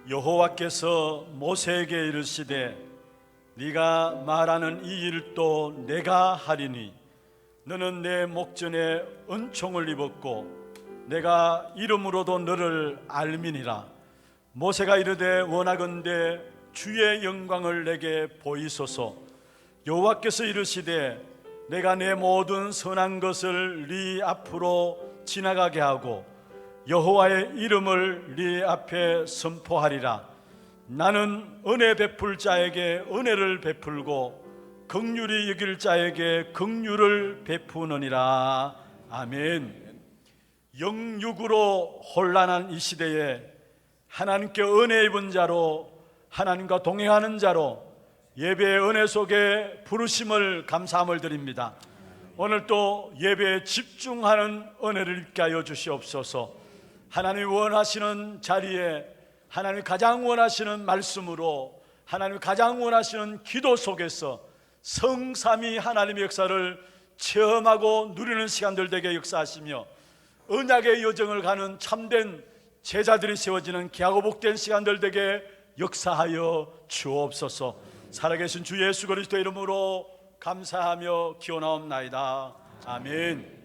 여호와께서 모세에게 이르시되 네가 말하는 이 일도 내가 하리니 너는 내 목전에 은총을 입었고 내가 이름으로도 너를 알미니라. 모세가 이르되 원하건대 주의 영광을 내게 보이소서. 여호와께서 이르시되 내가 내 모든 선한 것을 네 앞으로 지나가게 하고 여호와의 이름을 네 앞에 선포하리라. 나는 은혜 베풀 자에게 은혜를 베풀고 긍휼히 여길 자에게 긍휼을 베푸느니라. 아멘. 영육으로 혼란한 이 시대에 하나님께 은혜 입은 자로, 하나님과 동행하는 자로 예배의 은혜 속에 부르심을 감사함을 드립니다. 오늘 또 예배에 집중하는 은혜를 입게 하여 주시옵소서. 하나님이 원하시는 자리에 하나님이 가장 원하시는 말씀으로 하나님이 가장 원하시는 기도 속에서 성삼위 하나님의 역사를 체험하고 누리는 시간들 되게 역사하시며 언약의 여정을 가는 참된 제자들이 세워지는 귀하고 복된 시간들 되게 역사하여 주옵소서. 살아계신 주 예수 그리스도의 이름으로 감사하며 기원하옵나이다. 아멘.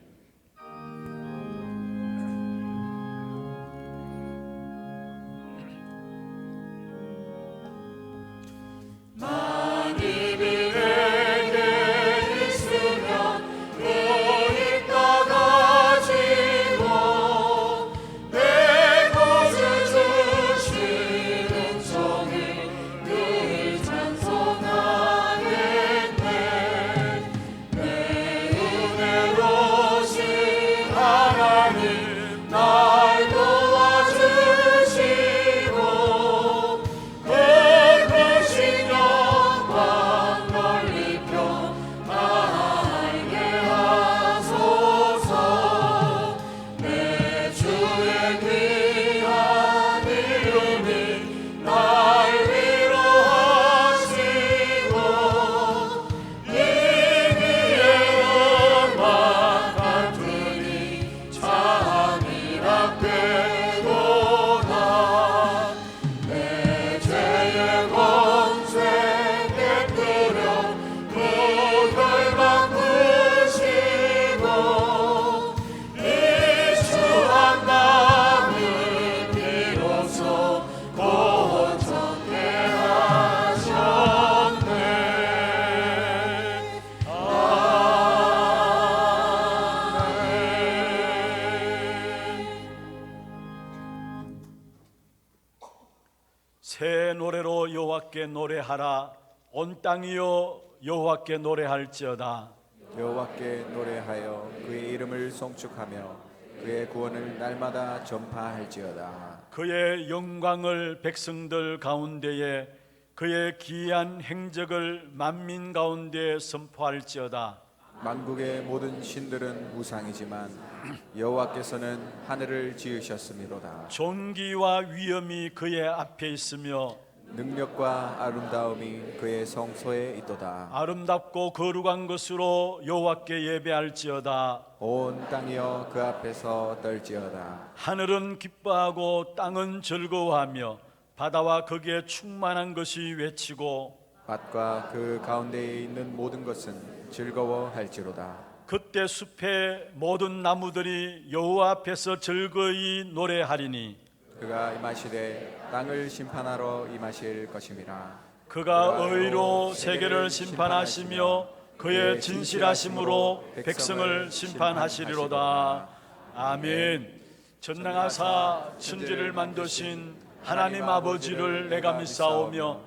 새 노래로 여호와께 노래하라. 온 땅이여 여호와께 노래할지어다. 여호와께 노래하여 그의 이름을 송축하며 그의 구원을 날마다 전파할지어다. 그의 영광을 백성들 가운데에 그의 기이한 행적을 만민 가운데 선포할지어다. 만국의 모든 신들은 우상이지만 여호와께서는 하늘을 지으셨음이로다. 존귀와 위엄이 그의 앞에 있으며 능력과 아름다움이 그의 성소에 있도다. 아름답고 거룩한 것으로 여호와께 예배할지어다. 온 땅이여 그 앞에서 떨지어다. 하늘은 기뻐하고 땅은 즐거워하며 바다와 거기에 충만한 것이 외치고 밭과 그 가운데에 있는 모든 것은 즐거워할지로다. 그때 숲의 모든 나무들이 여호와 앞에서 즐거이 노래하리니 그가 임하시되 땅을 심판하러 임하실 것임이라. 그가 의로 세계를 심판하시며 그의 진실하심으로 백성을 심판하시리로다. 아멘. 전능하사 천지를 만드신 하나님 아버지를 내가 믿사오며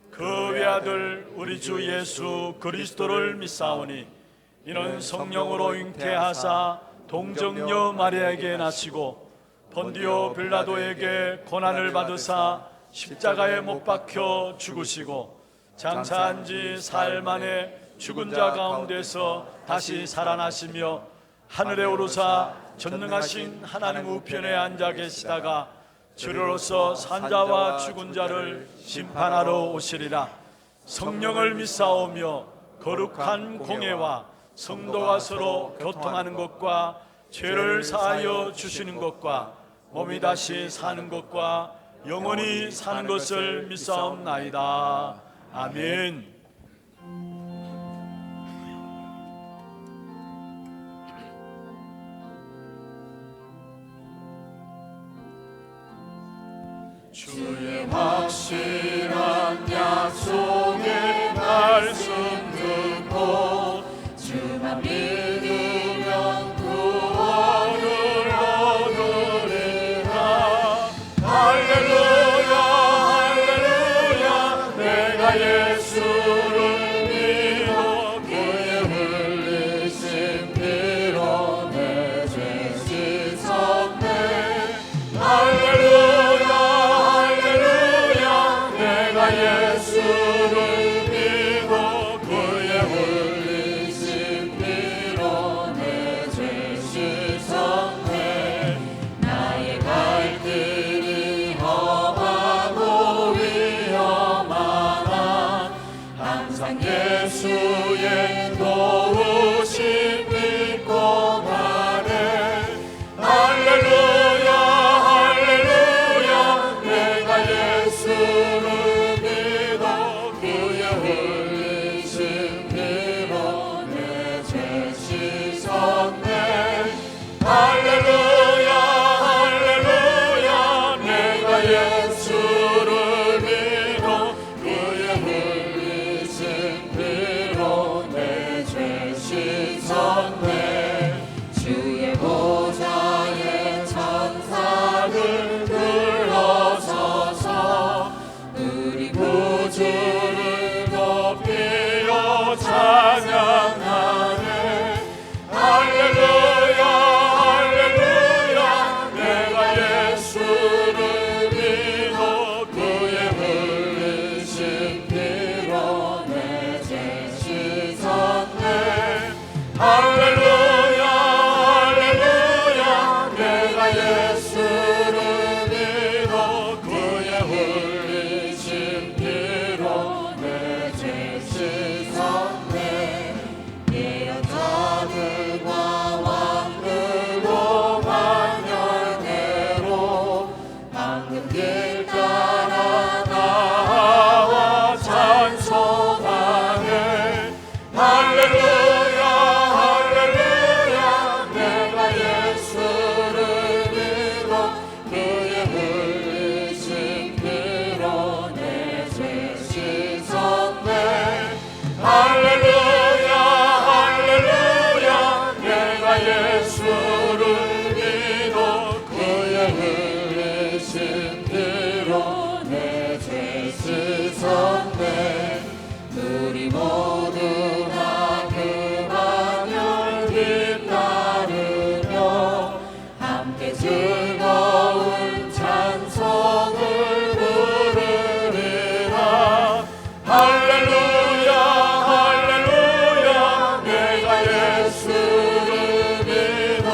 그 외아들 우리 주 예수 그리스도를 믿사오니 이는 성령으로 잉태하사 동정녀 마리아에게 나시고 본디오 빌라도에게 고난을 받으사 십자가에 못 박혀 죽으시고 장사한 지 사흘 만에 죽은 자 가운데서 다시 살아나시며 하늘에 오르사 전능하신 하나님 우편에 앉아 계시다가 주로서 산자와 죽은 자를 심판하러 오시리라. 성령을 믿사오며 거룩한 공예와 성도가 서로 교통하는 것과 죄를 사하여 주시는 것과 몸이 다시 사는 것과 영원히 사는 것을 믿사옵나이다. 아멘. 주의 확실한 약속의 말씀 듣고 주만 믿으면 구원을 얻으리라. 할렐루야 할렐루야. 내가 예수를 믿어 그의 흘리신 피로 내 죄 씻었네. 할렐루야 할렐루야. 내가 예수를 믿어 그의 흘리신 피로 내 죄 씻었네. 나의 갈 길이 험하고 위험하나 항상 예수의 도우심 믿고 가네. 할렐루야 할렐루야. 내가 예수를 믿어 그의 흘리신 피로 내 죄 씻었네. 할렐루야 할렐루야. 내가 예수를 믿어 그의 흘리신 피로 내 죄 씻었네. 주의 보좌에 천사들 들러서서 우리 구주를 높이어 찬양하네. 할렐루야 할렐루야. 내가 예수를 믿어 그의 흘리신 피로 내 죄 씻었네. 할렐루야 할렐루야. 내가 예수를 믿어 그의 흘리신 피로 내 죄 씻었네. 예언자들과 왕들로 만연대로 방금 길 따라 나와 찬송하네. 할렐루야 할렐루야. 내가 예수를 믿어 그의 흘리신 피로 내 죄 씻었네. 할렐루야 할렐루야. 내가 예수를 믿어 그의 흘리신 피로 내 죄 씻었네. 우리 모두가 그 방을 뒤따르며 함께 즐거운 찬송을 부르리라. 할렐루야 할렐루야. 내가 예수를 믿어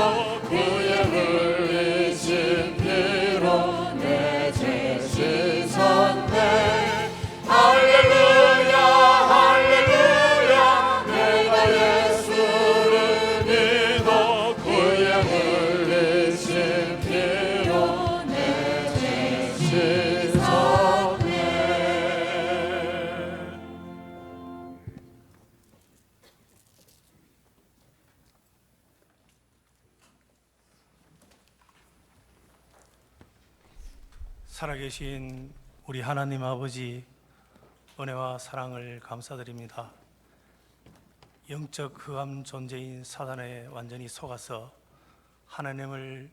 그의 흘리신 피로 내 죄 씻었네. 할렐루야 할렐루야. 내가 예수를 믿어 그의 흘리신 피로 내 죄 씻었네. 살아계신 우리 하나님 아버지, 은혜와 사랑을 감사드립니다. 영적 흑암 존재인 사단에 완전히 속아서 하나님을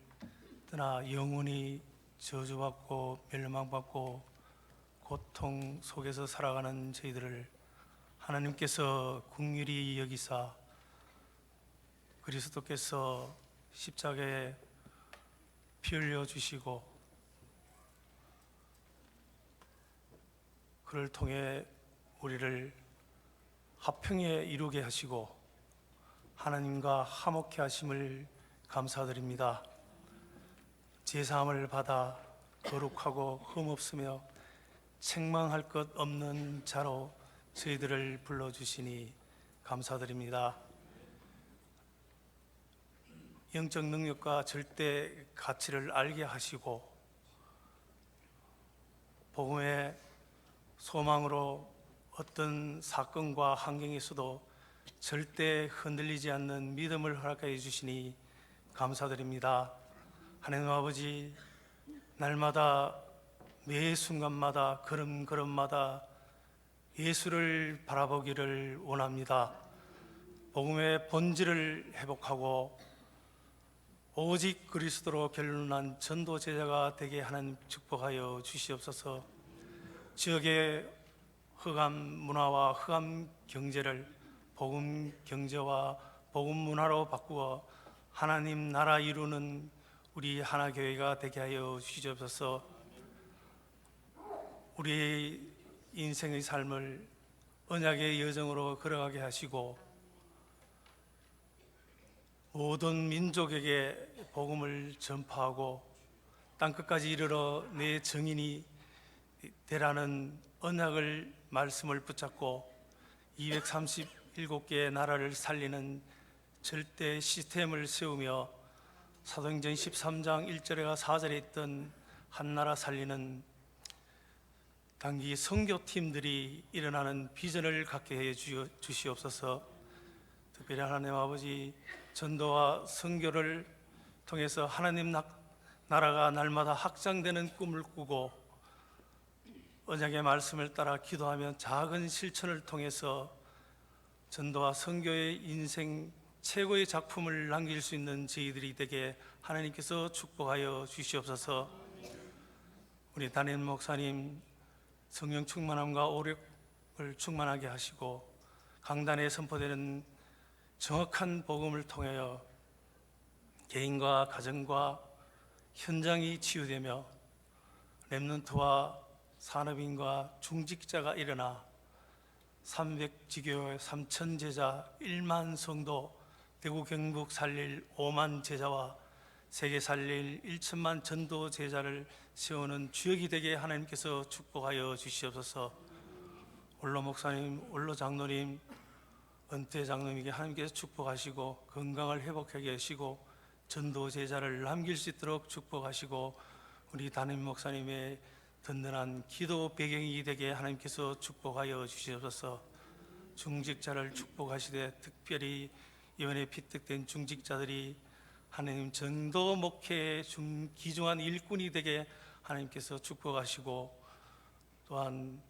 떠나 영원히 저주받고 멸망받고 고통 속에서 살아가는 저희들을 하나님께서 긍휼히 여기사 그리스도께서 십자가에 피 흘려 주시고 그를 통해 우리를 화평에 이루게 하시고 하나님과 화목케 하심을 감사드립니다. 제사함을 받아 거룩하고 흠없으며 책망할 것 없는 자로 저희들을 불러주시니 감사드립니다. 영적 능력과 절대 가치를 알게 하시고 복음의 소망으로 어떤 사건과 환경에서도 절대 흔들리지 않는 믿음을 허락하여 주시니 감사드립니다. 하나님 아버지, 날마다 매 순간마다 걸음걸음마다 예수를 바라보기를 원합니다. 복음의 본질을 회복하고 오직 그리스도로 결론난 전도 제자가 되게 하는 축복하여 주시옵소서. 지역의 흑암 문화와 흑암 경제를 복음 경제와 복음 문화로 바꾸어 하나님 나라 이루는 우리 하나교회가 되게 하여 주시옵소서. 우리의 인생의 삶을 언약의 여정으로 걸어가게 하시고 모든 민족에게 복음을 전파하고 땅끝까지 이르러 내 증인이 되라는 언약을 말씀을 붙잡고 237개의 나라를 살리는 절대 시스템을 세우며 사도행전 13장 1절과 4절에 있던 한 나라 살리는 단기 선교팀들이 일어나는 비전을 갖게 해 주시옵소서. 특별히 하나님 아버지, 전도와 선교를 통해서 하나님 나라가 날마다 확장되는 꿈을 꾸고 언약의 말씀을 따라 기도하며 작은 실천을 통해서 전도와 선교의 인생 최고의 작품을 남길 수 있는 저희들이 되게 하나님께서 축복하여 주시옵소서. 우리 담임 목사님 성령 충만함과 오력을 충만하게 하시고 강단에 선포되는 정확한 복음을 통하여 개인과 가정과 현장이 치유되며 렘넌트와 산업인과 중직자가 일어나 300지교 3천 제자 1만 성도, 대구 경북 살릴 5만 제자와 세계 살릴 1천만 전도 제자를 세우는 주역이 되게 하나님께서 축복하여 주시옵소서. 원로 목사님, 원로 장로님, 은퇴 장로님에게 하나님께서 축복하시고 건강을 회복하게 하시고 전도 제자를 남길 수 있도록 축복하시고 우리 담임 목사님의 든든한 기도 배경이 되게 하나님께서 축복하여 주시옵소서. 중직자를 축복하시되 특별히 이번에 피택된 중직자들이 하나님 전도 목회의 귀중한 일꾼이 되게 하나님께서 축복하시고 또한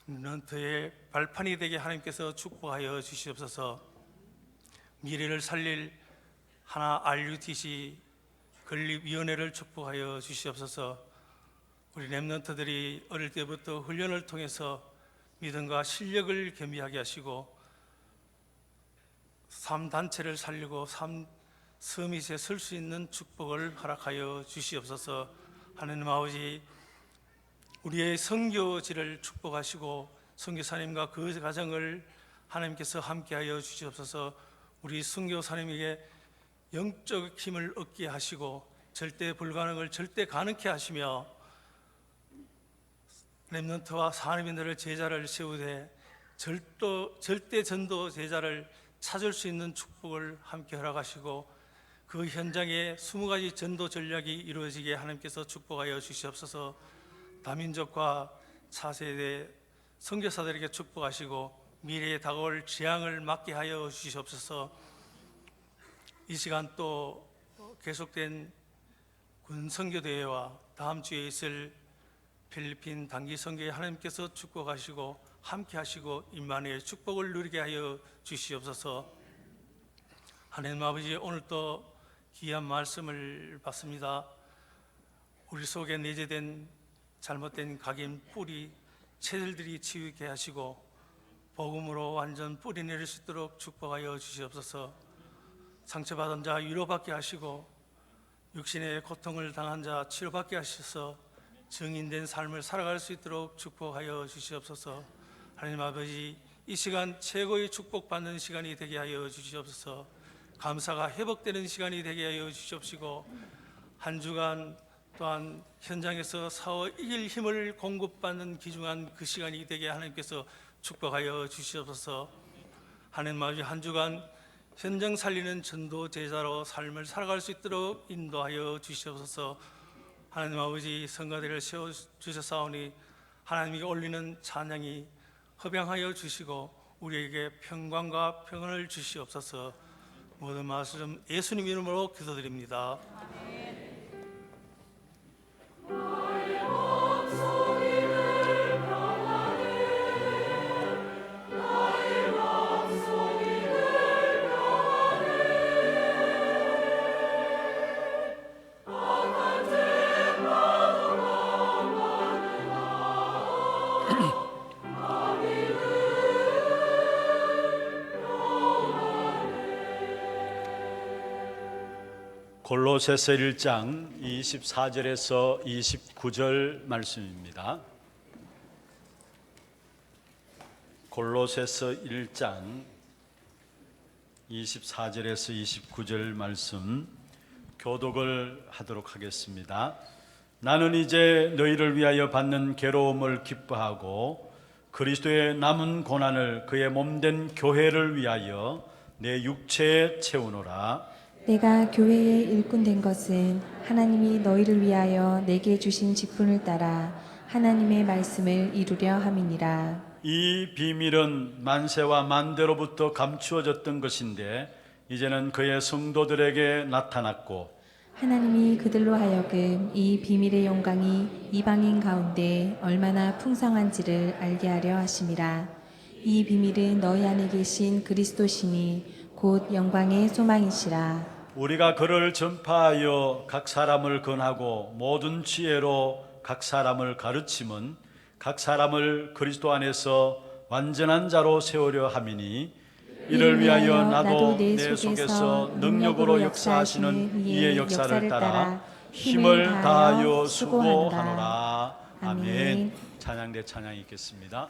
런트의 발판이 되게 하나님께서 축복하여 주시옵소서. 미래를 살릴 하나 RUTC 건립위원회를 축복하여 주시옵소서. 우리 렘넌트들이 어릴 때부터 훈련을 통해서 믿음과 실력을 겸비하게 하시고 삶단체를 살리고 서밋에 설 수 있는 축복을 허락하여 주시옵소서. 하나님 아버지, 우리의 선교지를 축복하시고 선교사님과 그 가정을 하나님께서 함께하여 주시옵소서. 우리 선교사님에게 영적 힘을 얻게 하시고 절대 불가능을 절대 가능케 하시며 렘넌트와 산업인들을 제자를 세우되 절대 전도 제자를 찾을 수 있는 축복을 함께 허락하시고 그 현장에 20가지 전도 전략이 이루어지게 하나님께서 축복하여 주시옵소서. 다민족과 차세대 선교사들에게 축복하시고 미래에 다가올 재앙을 막게 하여 주시옵소서. 이 시간 또 계속된 군 선교대회와 다음 주에 있을 필리핀 단기 선교에 하나님께서 축복하시고 함께 하시고 임마누엘 축복을 누리게 하여 주시옵소서. 하나님 아버지, 오늘 또 귀한 말씀을 받습니다. 우리 속에 내재된 잘못된 각인 뿌리 채들들이 치우게 하시고 복음으로 완전 뿌리 내릴 수 있도록 축복하여 주시옵소서. 상처받은 자 위로받게 하시고 육신의 고통을 당한 자 치료받게 하셔서 증인된 삶을 살아갈 수 있도록 축복하여 주시옵소서. 하나님 아버지, 이 시간 최고의 축복받는 시간이 되게 하여 주시옵소서. 감사가 회복되는 시간이 되게 하여 주시옵시고 한 주간 또한 현장에서 싸워 이길 힘을 공급받는 귀중한 그 시간이 되게 하나님께서 축복하여 주시옵소서. 하나님 아버지, 한 주간 현장 살리는 전도 제자로 삶을 살아갈 수 있도록 인도하여 주시옵소서. 하나님 아버지 성가대를 세워 주셨사오니 하나님께 올리는 찬양이 허병하여 주시고 우리에게 평강과 평안을 주시옵소서. 모든 말씀 예수님 이름으로 기도드립니다. 골로새서 1장 24절에서 29절 말씀입니다. 골로새서 1장 24절에서 29절 말씀 교독을 하도록 하겠습니다. 나는 이제 너희를 위하여 받는 괴로움을 기뻐하고 그리스도의 남은 고난을 그의 몸된 교회를 위하여 내 육체에 채우노라. 내가 교회의 일꾼 된 것은 하나님이 너희를 위하여 내게 주신 직분을 따라 하나님의 말씀을 이루려 함이니라. 이 비밀은 만세와 만대로부터 감추어졌던 것인데 이제는 그의 성도들에게 나타났고 하나님이 그들로 하여금 이 비밀의 영광이 이방인 가운데 얼마나 풍성한지를 알게 하려 하심이라. 이 비밀은 너희 안에 계신 그리스도시니 곧 영광의 소망이시라. 우리가 그를 전파하여 각 사람을 권하고 모든 지혜로 각 사람을 가르침은 각 사람을 그리스도 안에서 완전한 자로 세우려 함이니 이를 위하여 나도 내 속에서 능력으로 역사하시는 이의 역사를 따라 힘을 다하여 수고하노라. 아멘. 찬양대 찬양이 있겠습니다.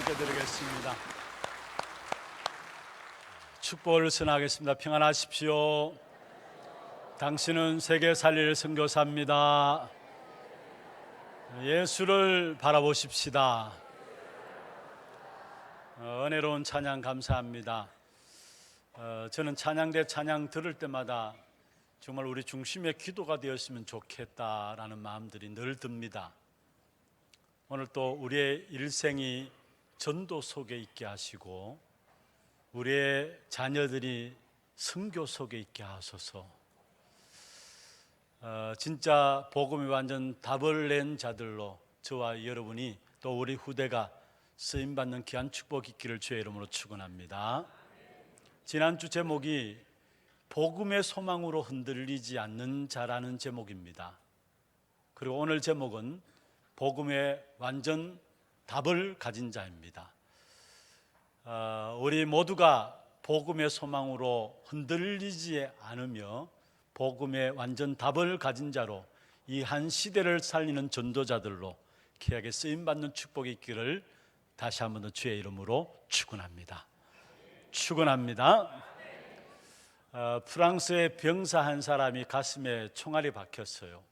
함께 드리겠습니다. 축복을 선하겠습니다. 평안하십시오. 당신은 세계 살릴 선교사입니다. 예수를 바라보십시다. 은혜로운 찬양 감사합니다. 저는 찬양대 찬양 들을 때마다 정말 우리 중심의 기도가 되었으면 좋겠다라는 마음들이 늘 듭니다. 오늘 또 우리의 일생이 전도 속에 있게 하시고 우리의 자녀들이 선교 속에 있게 하소서. 진짜 복음이 완전 답을 낸 자들로 저와 여러분이 또 우리 후대가 쓰임받는 귀한 축복 있기를 주의 이름으로 축원합니다. 지난주 제목이 복음의 소망으로 흔들리지 않는 자라는 제목입니다. 그리고 오늘 제목은 복음의 완전 답을 가진 자입니다. 우리 모두가 복음의 소망으로 흔들리지 않으며 복음의 완전 답을 가진 자로 이 한 시대를 살리는 전도자들로 귀하게 쓰임받는 축복이 있기를 다시 한 번 더 주의 이름으로 축원합니다. 축원합니다. 프랑스의 병사 한 사람이 가슴에 총알이 박혔어요.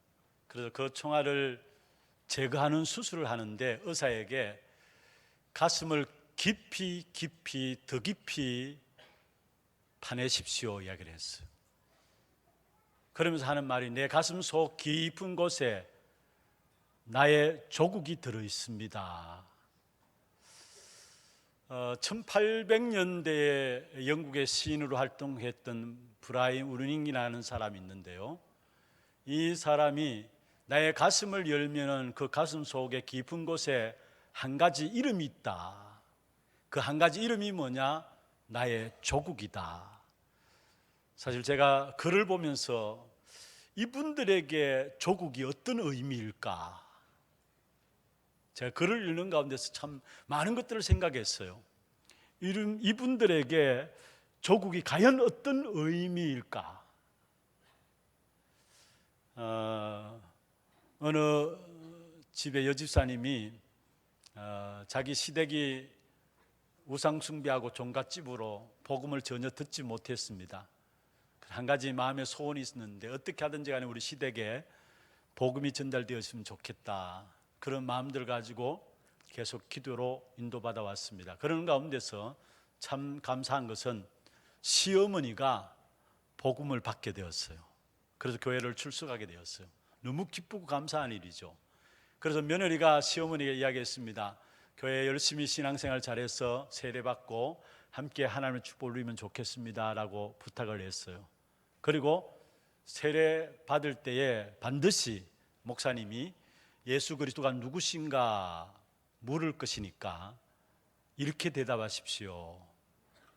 그래서 그 총알을 제거하는 수술을 하는데 의사에게 가슴을 깊이 더 깊이 파내십시오 이야기를 했어요. 그러면서 하는 말이 내 가슴 속 깊은 곳에 나의 조국이 들어 있습니다. 1800년대에 영국의 시인으로 활동했던 브라이언 우르닝이라는 사람이 있는데요. 이 사람이 나의 가슴을 열면은 그 가슴 속에 깊은 곳에 한 가지 이름이 있다. 그 한 가지 이름이 뭐냐? 나의 조국이다. 사실 제가 글을 보면서 이분들에게 조국이 어떤 의미일까? 제가 글을 읽는 가운데서 참 많은 것들을 생각했어요. 이분들에게 조국이 과연 어떤 의미일까? 어느 집의 여집사님이 자기 시댁이 우상숭배하고 종갓집으로 복음을 전혀 듣지 못했습니다. 한 가지 마음의 소원이 있었는데 어떻게 하든지 간에 우리 시댁에 복음이 전달되었으면 좋겠다. 그런 마음들 가지고 계속 기도로 인도받아 왔습니다. 그런 가운데서 참 감사한 것은 시어머니가 복음을 받게 되었어요. 그래서 교회를 출석하게 되었어요. 너무 기쁘고 감사한 일이죠. 그래서 며느리가 시어머니에게 이야기했습니다. 교회 열심히 신앙생활 잘해서 세례받고 함께 하나님의 축복을 누리면 좋겠습니다 라고 부탁을 했어요. 그리고 세례 받을 때에 반드시 목사님이 예수 그리스도가 누구신가 물을 것이니까 이렇게 대답하십시오.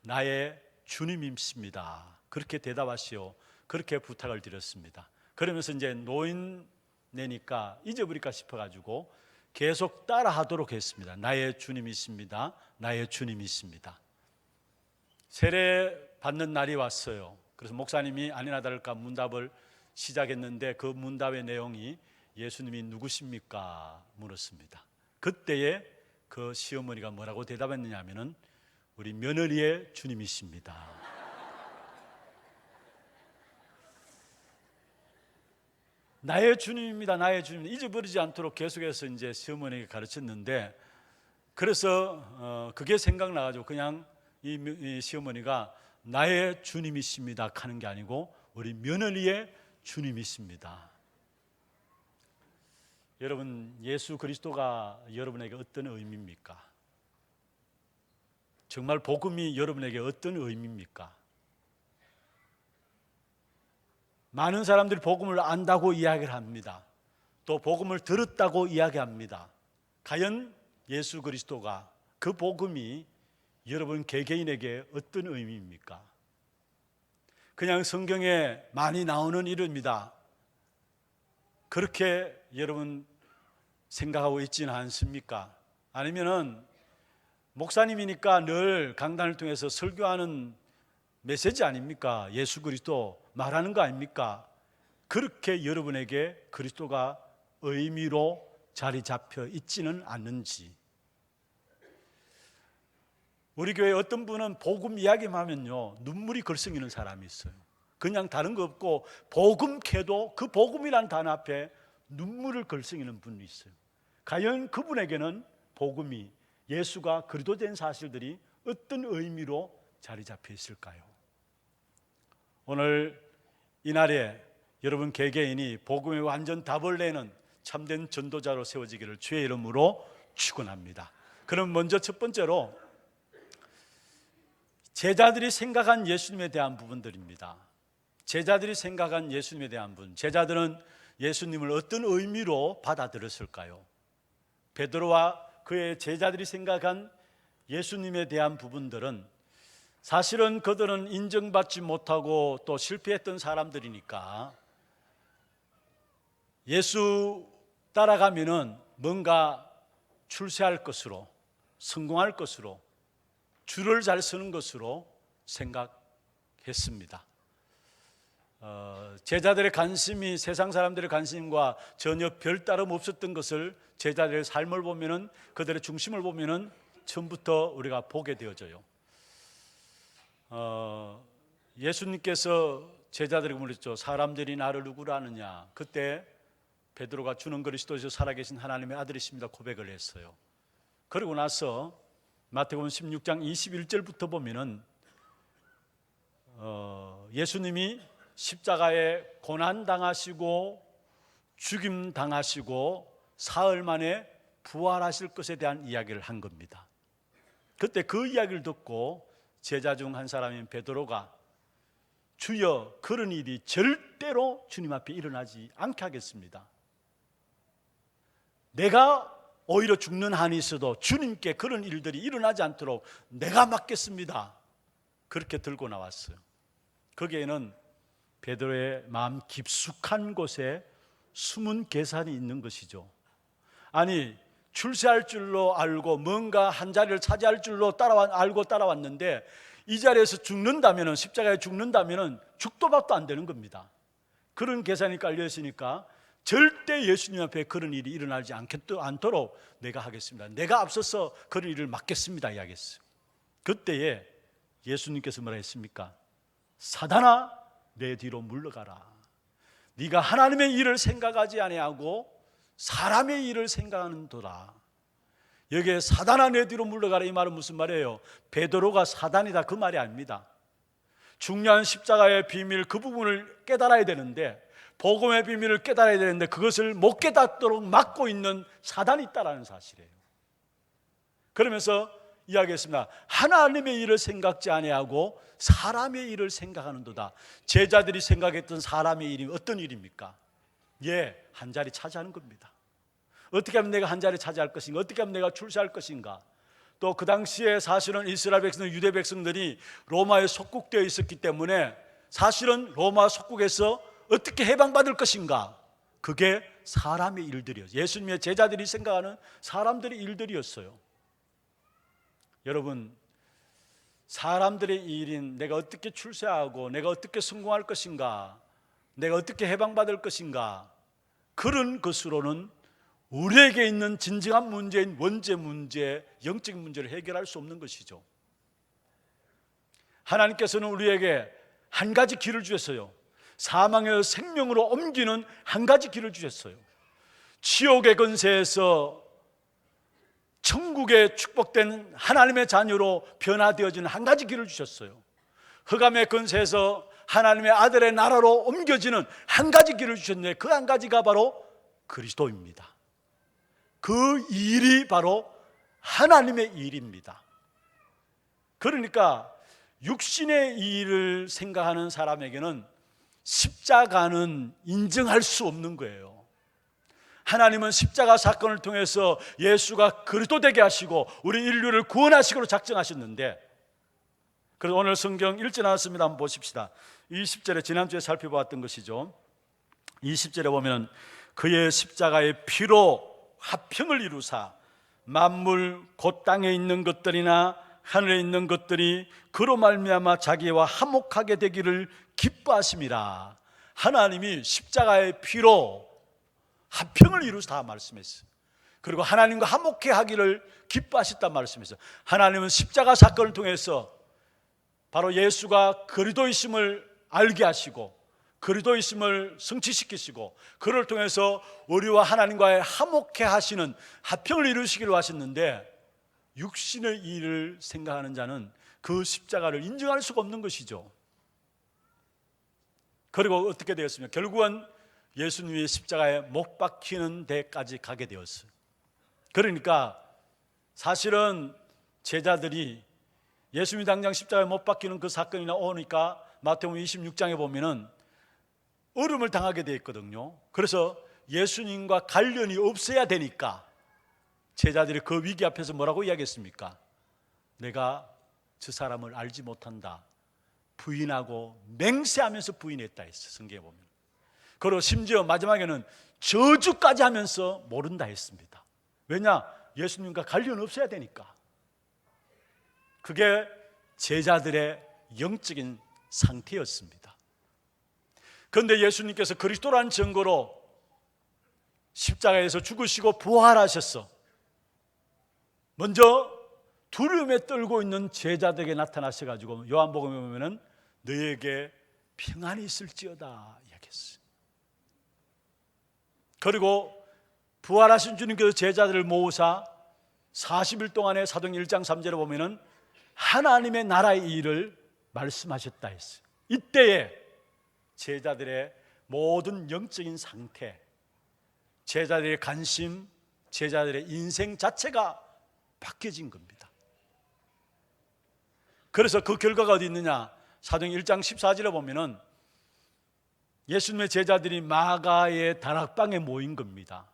나의 주님이십니다. 그렇게 대답하시오. 그렇게 부탁을 드렸습니다. 그러면서 이제 노인네니까 잊어버릴까 싶어가지고 계속 따라하도록 했습니다. 나의 주님이십니다. 나의 주님이십니다. 세례 받는 날이 왔어요. 그래서 목사님이 아니나 다를까 문답을 시작했는데 그 문답의 내용이 예수님이 누구십니까? 물었습니다. 그때에 그 시어머니가 뭐라고 대답했느냐 하면은 우리 며느리의 주님이십니다. 나의 주님입니다. 나의 주님. 잊어버리지 않도록 계속해서 이제 시어머니에게 가르쳤는데 그래서 그게 생각나가지고 그냥 이 시어머니가 나의 주님이십니다 하는 게 아니고 우리 며느리의 주님이십니다. 여러분, 예수 그리스도가 여러분에게 어떤 의미입니까? 정말 복음이 여러분에게 어떤 의미입니까? 많은 사람들이 복음을 안다고 이야기를 합니다. 또 복음을 들었다고 이야기합니다. 과연 예수 그리스도가 그 복음이 여러분 개개인에게 어떤 의미입니까? 그냥 성경에 많이 나오는 이름입니다. 그렇게 여러분 생각하고 있지는 않습니까? 아니면은 목사님이니까 늘 강단을 통해서 설교하는 메시지 아닙니까? 예수 그리스도 말하는 거 아닙니까? 그렇게 여러분에게 그리스도가 의미로 자리 잡혀 있지는 않는지, 우리 교회 어떤 분은 복음 이야기만 하면요 눈물이 걸성이는 사람이 있어요. 그냥 다른 거 없고 복음캐도 그 복음이란 단어 앞에 눈물을 걸성이는 분이 있어요. 과연 그분에게는 복음이, 예수가 그리스도된 사실들이 어떤 의미로 자리 잡혀 있을까요? 오늘 이날에 여러분 개개인이 복음의 완전 답을 내는 참된 전도자로 세워지기를 주의 이름으로 축원합니다. 그럼 먼저 첫 번째로 제자들이 생각한 예수님에 대한 부분들입니다. 제자들이 생각한 예수님에 대한 부분, 제자들은 예수님을 어떤 의미로 받아들였을까요? 베드로와 그의 제자들이 생각한 예수님에 대한 부분들은 사실은 그들은 인정받지 못하고 또 실패했던 사람들이니까 예수 따라가면은 뭔가 출세할 것으로, 성공할 것으로, 줄을 잘 서는 것으로 생각했습니다. 제자들의 관심이 세상 사람들의 관심과 전혀 별다름 없었던 것을 제자들의 삶을 보면은, 그들의 중심을 보면은 처음부터 우리가 보게 되어져요. 예수님께서 제자들에게 물었죠. 사람들이 나를 누구라 하느냐? 그때 베드로가 주는 그리스도에서 살아계신 하나님의 아들이십니다 고백을 했어요. 그러고 나서 마태복음 16장 21절부터 보면은 예수님이 십자가에 고난 당하시고 죽임 당하시고 사흘 만에 부활하실 것에 대한 이야기를 한 겁니다. 그때 그 이야기를 듣고 제자 중 한 사람인 베드로가 주여, 그런 일이 절대로 주님 앞에 일어나지 않게 하겠습니다. 내가 오히려 죽는 한이 있어도 주님께 그런 일들이 일어나지 않도록 내가 맡겠습니다. 그렇게 들고 나왔어요. 거기에는 베드로의 마음 깊숙한 곳에 숨은 계산이 있는 것이죠. 아니, 출세할 줄로 알고 뭔가 한 자리를 차지할 줄로 알고 따라왔는데 이 자리에서 죽는다면, 십자가에 죽는다면 죽도 밥도 안 되는 겁니다. 그런 계산이 깔려 있으니까 절대 예수님 앞에 그런 일이 일어나지 않도록 내가 하겠습니다. 내가 앞서서 그런 일을 맡겠습니다 이야기했어요. 그때에 예수님께서 뭐라 했습니까? 사단아, 내 뒤로 물러가라. 네가 하나님의 일을 생각하지 아니하고 사람의 일을 생각하는도다. 여기에 사단아 내 뒤로 물러가라, 이 말은 무슨 말이에요? 베드로가 사단이다 그 말이 아닙니다. 중요한 십자가의 비밀, 그 부분을 깨달아야 되는데, 복음의 비밀을 깨달아야 되는데 그것을 못 깨닫도록 막고 있는 사단이 있다는 사실이에요. 그러면서 이야기했습니다. 하나님의 일을 생각지 아니하고 사람의 일을 생각하는도다. 제자들이 생각했던 사람의 일이 어떤 일입니까? 한 자리 차지하는 겁니다. 어떻게 하면 내가 한 자리 차지할 것인가? 어떻게 하면 내가 출세할 것인가? 또 그 당시에 사실은 이스라엘 백성, 유대 백성들이 로마에 속국되어 있었기 때문에 사실은 로마 속국에서 어떻게 해방받을 것인가? 그게 사람의 일들이었어요. 예수님의 제자들이 생각하는 사람들의 일들이었어요. 여러분, 사람들의 일인 내가 어떻게 출세하고 내가 어떻게 성공할 것인가, 내가 어떻게 해방받을 것인가, 그런 것으로는 우리에게 있는 진정한 문제인 원죄 문제, 영적인 문제를 해결할 수 없는 것이죠. 하나님께서는 우리에게 한 가지 길을 주셨어요. 사망에서 생명으로 옮기는 한 가지 길을 주셨어요. 지옥의 권세에서 천국의 축복된 하나님의 자녀로 변화되어지는 한 가지 길을 주셨어요. 흑암의 권세에서 하나님의 아들의 나라로 옮겨지는 한 가지 길을 주셨는데 그 한 가지가 바로 그리스도입니다. 그 일이 바로 하나님의 일입니다. 그러니까 육신의 일을 생각하는 사람에게는 십자가는 인정할 수 없는 거예요. 하나님은 십자가 사건을 통해서 예수가 그리스도 되게 하시고 우리 인류를 구원하시기로 작정하셨는데, 그래서 오늘 성경 읽지 않았습니다. 한번 보십시다. 20절에 지난주에 살펴보았던 것이죠. 20절에 보면 그의 십자가의 피로 화평을 이루사 만물 곧 땅에 있는 것들이나 하늘에 있는 것들이 그로 말미암아 자기와 화목하게 되기를 기뻐하심이라. 하나님이 십자가의 피로 화평을 이루사 말씀했어요. 그리고 하나님과 화목해 하기를 기뻐하셨단 말씀이죠. 하나님은 십자가 사건을 통해서 바로 예수가 그리스도이심을 알게 하시고 그리스도이심을 성취시키시고 그를 통해서 우리와 하나님과의 화목해 하시는 화평을 이루시기로 하셨는데, 육신의 일을 생각하는 자는 그 십자가를 인정할 수가 없는 것이죠. 그리고 어떻게 되었습니까? 결국은 예수님이 십자가에 못 박히는 데까지 가게 되었어요. 그러니까 사실은 제자들이 예수님이 당장 십자가에 못 박히는 그 사건이 나오니까 마태복음 26장에 보면은 어려움을 당하게 되어 있거든요. 그래서 예수님과 관련이 없어야 되니까 제자들이 그 위기 앞에서 뭐라고 이야기했습니까? 내가 저 사람을 알지 못한다, 부인하고 맹세하면서 부인했다 했어, 성경에 보면. 그리고 심지어 마지막에는 저주까지 하면서 모른다 했습니다. 왜냐? 예수님과 관련 없어야 되니까. 그게 제자들의 영적인 상태였습니다. 그런데 예수님께서 그리스도라는 증거로 십자가에서 죽으시고 부활하셨어. 먼저 두려움에 떨고 있는 제자들에게 나타나셔가지고 요한복음에 보면은 너에게 평안이 있을지어다 이야기했어요. 그리고 부활하신 주님께서 제자들을 모으사 40일 동안의 사도행 1장 3절에 보면은 하나님의 나라의 일을 말씀하셨다 했어요. 이때에 제자들의 모든 영적인 상태, 제자들의 관심, 제자들의 인생 자체가 바뀌어진 겁니다. 그래서 그 결과가 어디 있느냐? 사도행 1장 14절에 보면은 예수님의 제자들이 마가의 다락방에 모인 겁니다.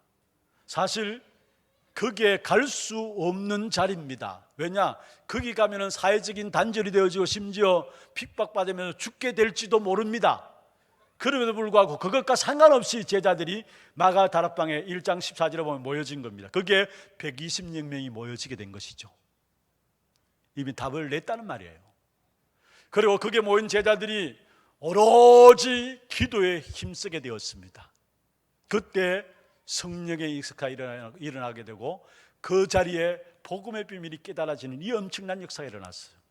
사실 거기에 갈 수 없는 자리입니다. 왜냐? 거기 가면은 사회적인 단절이 되어지고 심지어 핍박받으면서 죽게 될지도 모릅니다. 그럼에도 불구하고 그것과 상관없이 제자들이 마가 다락방에 1장 14절에 보면 모여진 겁니다. 거기에 120명이 모여지게 된 것이죠. 이미 답을 냈다는 말이에요. 그리고 거기에 모인 제자들이 오로지 기도에 힘쓰게 되었습니다. 그때 성령의 익숙가 일어나게 되고 그 자리에 복음의 비밀이 깨달아지는 이 엄청난 역사가 일어났어요.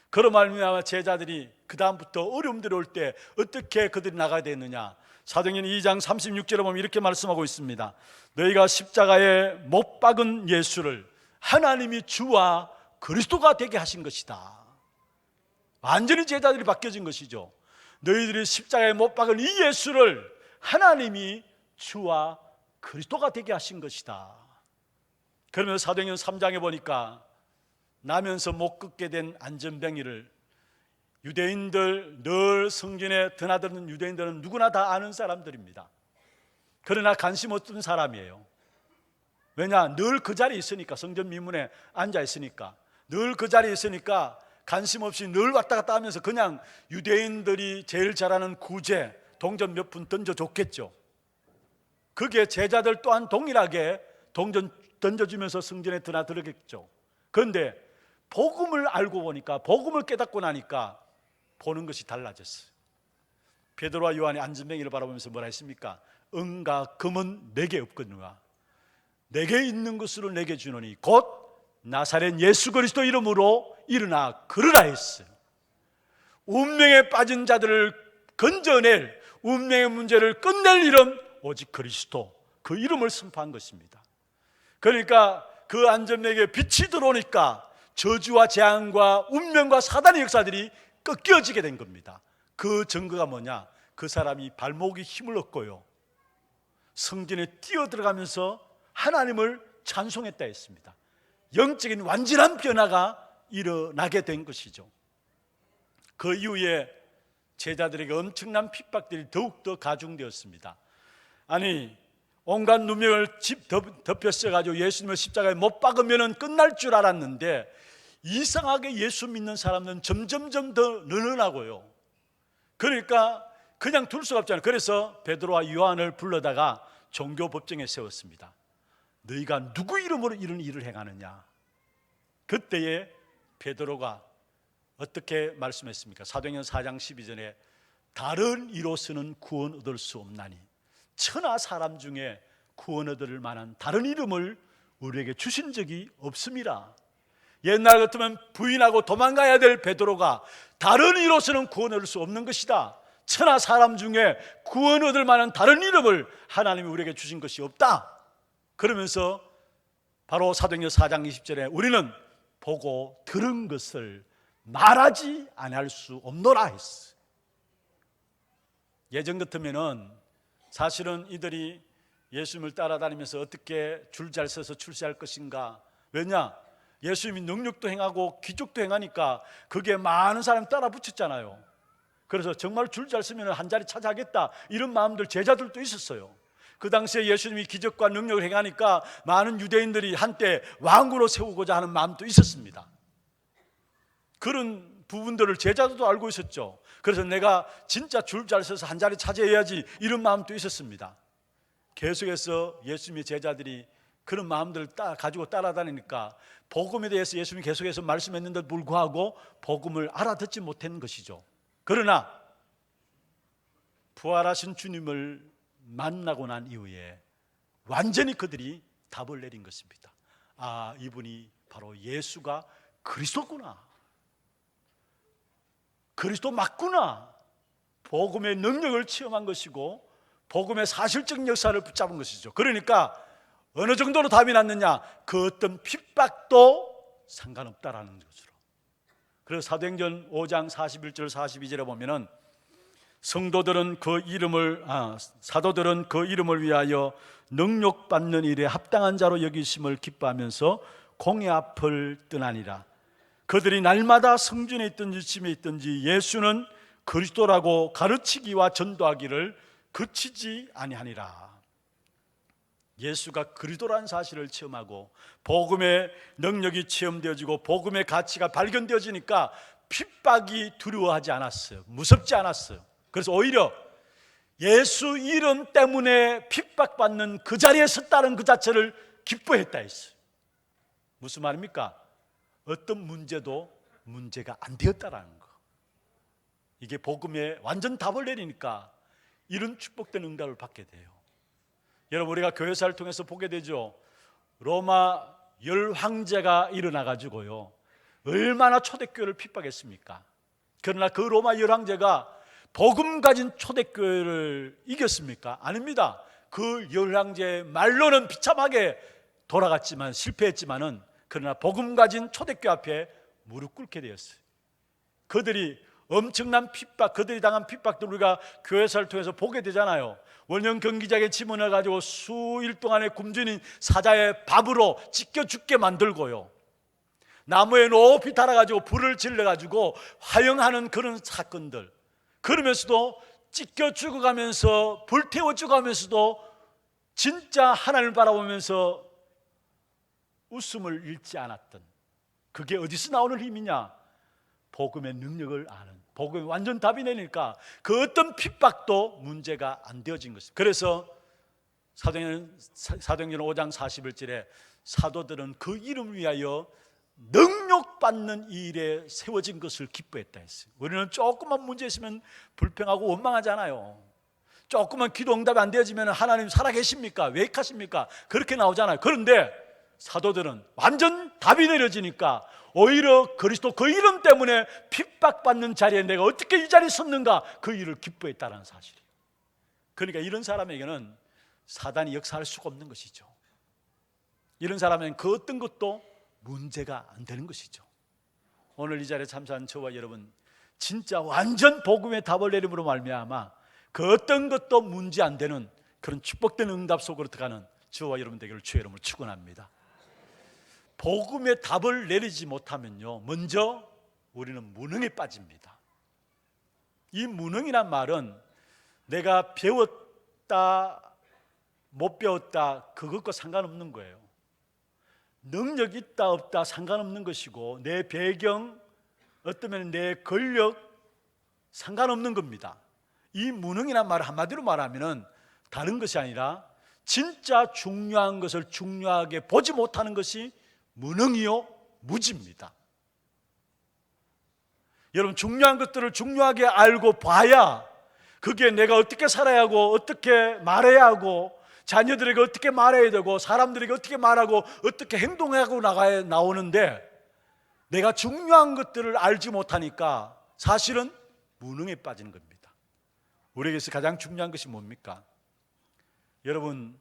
그로 말미암아 제자들이 그 다음부터 어려움들이 올 때 어떻게 그들이 나가야 되느냐? 사도행전 2장 36절에 보면 이렇게 말씀하고 있습니다. 너희가 십자가에 못 박은 예수를 하나님이 주와 그리스도가 되게 하신 것이다. 완전히 제자들이 바뀌어진 것이죠. 너희들이 십자가에 못 박은 이 예수를 하나님이 주와 그리스도가 되게 하신 것이다. 그러면서 사도행전 3장에 보니까 나면서 못 걷게 된 안전뱅이를 유대인들, 늘 성전에 드나드는 유대인들은 누구나 다 아는 사람들입니다. 그러나 관심 없던 사람이에요. 왜냐? 늘 그 자리에 있으니까, 성전 미문에 앉아 있으니까, 늘 그 자리에 있으니까 관심 없이 늘 왔다 갔다 하면서 그냥 유대인들이 제일 잘하는 구제, 동전 몇 푼 던져줬겠죠. 그게 제자들 또한 동일하게 동전 던져주면서 성전에 드나들었겠죠. 그런데 복음을 알고 보니까, 복음을 깨닫고 나니까 보는 것이 달라졌어요. 베드로와 요한이 안전뱅이를 바라보면서 뭐라 했습니까? 은과 금은 내게 없거니와 내게 있는 것으로 내게 주노니 곧 나사렛 예수 그리스도 이름으로 일어나 걸으라 했어요. 운명에 빠진 자들을 건져낼, 운명의 문제를 끝낼 이름 오직 그리스도, 그 이름을 선포한 것입니다. 그러니까 그 안전뱅이에 빛이 들어오니까 저주와 재앙과 운명과 사단의 역사들이 꺾여지게 된 겁니다. 그 증거가 뭐냐? 그 사람이 발목에 힘을 얻고요, 성전에 뛰어들어가면서 하나님을 찬송했다 했습니다. 영적인 완전한 변화가 일어나게 된 것이죠. 그 이후에 제자들에게 엄청난 핍박들이 더욱더 가중되었습니다. 아니, 온갖 누명을 덮여 써가지고 예수님을 십자가에 못 박으면 끝날 줄 알았는데 이상하게 예수 믿는 사람은 점점점 더 늘어나고요. 그러니까 그냥 둘 수가 없잖아요. 그래서 베드로와 요한을 불러다가 종교법정에 세웠습니다. 너희가 누구 이름으로 이런 일을 행하느냐? 그때에 베드로가 어떻게 말씀했습니까? 사도행전 4장 12절에 다른 이로서는 구원 얻을 수 없나니 천하 사람 중에 구원 얻을 만한 다른 이름을 우리에게 주신 적이 없습니다. 옛날 같으면 부인하고 도망가야 될 베드로가 다른 이로서는 구원 얻을 수 없는 것이다. 천하 사람 중에 구원 얻을 만한 다른 이름을 하나님이 우리에게 주신 것이 없다. 그러면서 바로 사도행전 4장 20절에 우리는 보고 들은 것을 말하지 아니할 수 없노라 했어. 예전 같으면은 사실은 이들이 예수님을 따라다니면서 어떻게 줄 잘 서서 출세할 것인가. 왜냐? 예수님이 능력도 행하고 기적도 행하니까 그게 많은 사람이 따라 붙였잖아요. 그래서 정말 줄 잘 서면 한 자리 차지하겠다 이런 마음들 제자들도 있었어요. 그 당시에 예수님이 기적과 능력을 행하니까 많은 유대인들이 한때 왕으로 세우고자 하는 마음도 있었습니다. 그런 부분들을 제자들도 알고 있었죠. 그래서 내가 진짜 줄 잘 서서 한 자리 차지해야지 이런 마음도 있었습니다. 계속해서 예수님의 제자들이 그런 마음들을 가지고 따라다니니까 복음에 대해서 예수님이 계속해서 말씀했는데도 불구하고 복음을 알아듣지 못한 것이죠. 그러나 부활하신 주님을 만나고 난 이후에 완전히 그들이 답을 내린 것입니다. 아, 이분이 바로 예수가 그리스도구나, 그리스도 맞구나. 복음의 능력을 체험한 것이고 복음의 사실적 역사를 붙잡은 것이죠. 그러니까 어느 정도로 답이 났느냐? 그 어떤 핍박도 상관없다라는 것으로. 그래서 사도행전 5장 41절 42절에 보면은 사도들은 그 이름을 위하여 능력받는 일에 합당한 자로 여기심을 기뻐하면서 공의 앞을 떠나니라. 그들이 날마다 성전에 있든지 집에 있든지 예수는 그리스도라고 가르치기와 전도하기를 그치지 아니하니라. 예수가 그리스도라는 사실을 체험하고 복음의 능력이 체험되어지고 복음의 가치가 발견되어지니까 핍박이 두려워하지 않았어요. 무섭지 않았어요. 그래서 오히려 예수 이름 때문에 핍박받는 그 자리에 섰다는 그 자체를 기뻐했다 했어요. 무슨 말입니까? 어떤 문제도 문제가 안 되었다라는 거. 이게 복음에 완전 답을 내리니까 이런 축복된 응답을 받게 돼요. 여러분, 우리가 교회사를 통해서 보게 되죠. 로마 열황제가 일어나 가지고요 얼마나 초대교회를 핍박했습니까? 그러나 그 로마 열황제가 복음 가진 초대교회를 이겼습니까? 아닙니다. 그 열황제 말로는 비참하게 돌아갔지만 실패했지만은 그러나 복음 가진 초대교회 앞에 무릎 꿇게 되었어요. 그들이 엄청난 핍박, 그들이 당한 핍박들 우리가 교회사를 통해서 보게 되잖아요. 원형 경기장에 지문을 가지고 수일 동안에 굶주린 사자의 밥으로 찢겨 죽게 만들고요, 나무에 높이 달아가지고 불을 질러가지고 화형하는 그런 사건들, 그러면서도 찢겨 죽어가면서 불태워 죽어가면서도 진짜 하나님을 바라보면서 웃음을 잃지 않았던, 그게 어디서 나오는 힘이냐? 복음의 능력을 아는, 복음이 완전 답이 내니까 그 어떤 핍박도 문제가 안 되어진 것입니다. 그래서 사도행전 5장 41절에 사도들은 그 이름을 위하여 능력받는 일에 세워진 것을 기뻐했다 했어요. 우리는 조금만 문제 있으면 불평하고 원망하잖아요. 조금만 기도 응답이 안 되어지면 하나님 살아계십니까? 왜 하십니까? 그렇게 나오잖아요. 그런데 사도들은 완전 답이 내려지니까 오히려 그리스도 그 이름 때문에 핍박받는 자리에 내가 어떻게 이 자리에 섰는가, 그 일을 기뻐했다는 사실이에요. 그러니까 이런 사람에게는 사단이 역사할 수가 없는 것이죠. 이런 사람에게는 그 어떤 것도 문제가 안 되는 것이죠. 오늘 이 자리에 참석한 저와 여러분, 진짜 완전 복음의 답을 내림으로 말미암아 그 어떤 것도 문제 안 되는 그런 축복된 응답 속으로 들어가는 저와 여러분 되기를 주의 이름으로 축원합니다. 복음의 답을 내리지 못하면요, 먼저 우리는 무능에 빠집니다. 이 무능이란 말은 내가 배웠다 못 배웠다 그것과 상관없는 거예요. 능력 있다 없다 상관없는 것이고, 내 배경, 어쩌면 내 권력 상관없는 겁니다. 이 무능이란 말을 한마디로 말하면 다른 것이 아니라 진짜 중요한 것을 중요하게 보지 못하는 것이 무능이요 무지입니다. 여러분, 중요한 것들을 중요하게 알고 봐야 그게 내가 어떻게 살아야 하고 어떻게 말해야 하고 자녀들에게 어떻게 말해야 되고 사람들에게 어떻게 말하고 어떻게 행동하고 나가야 나오는데 내가 중요한 것들을 알지 못하니까 사실은 무능에 빠지는 겁니다. 우리에게서 가장 중요한 것이 뭡니까? 여러분,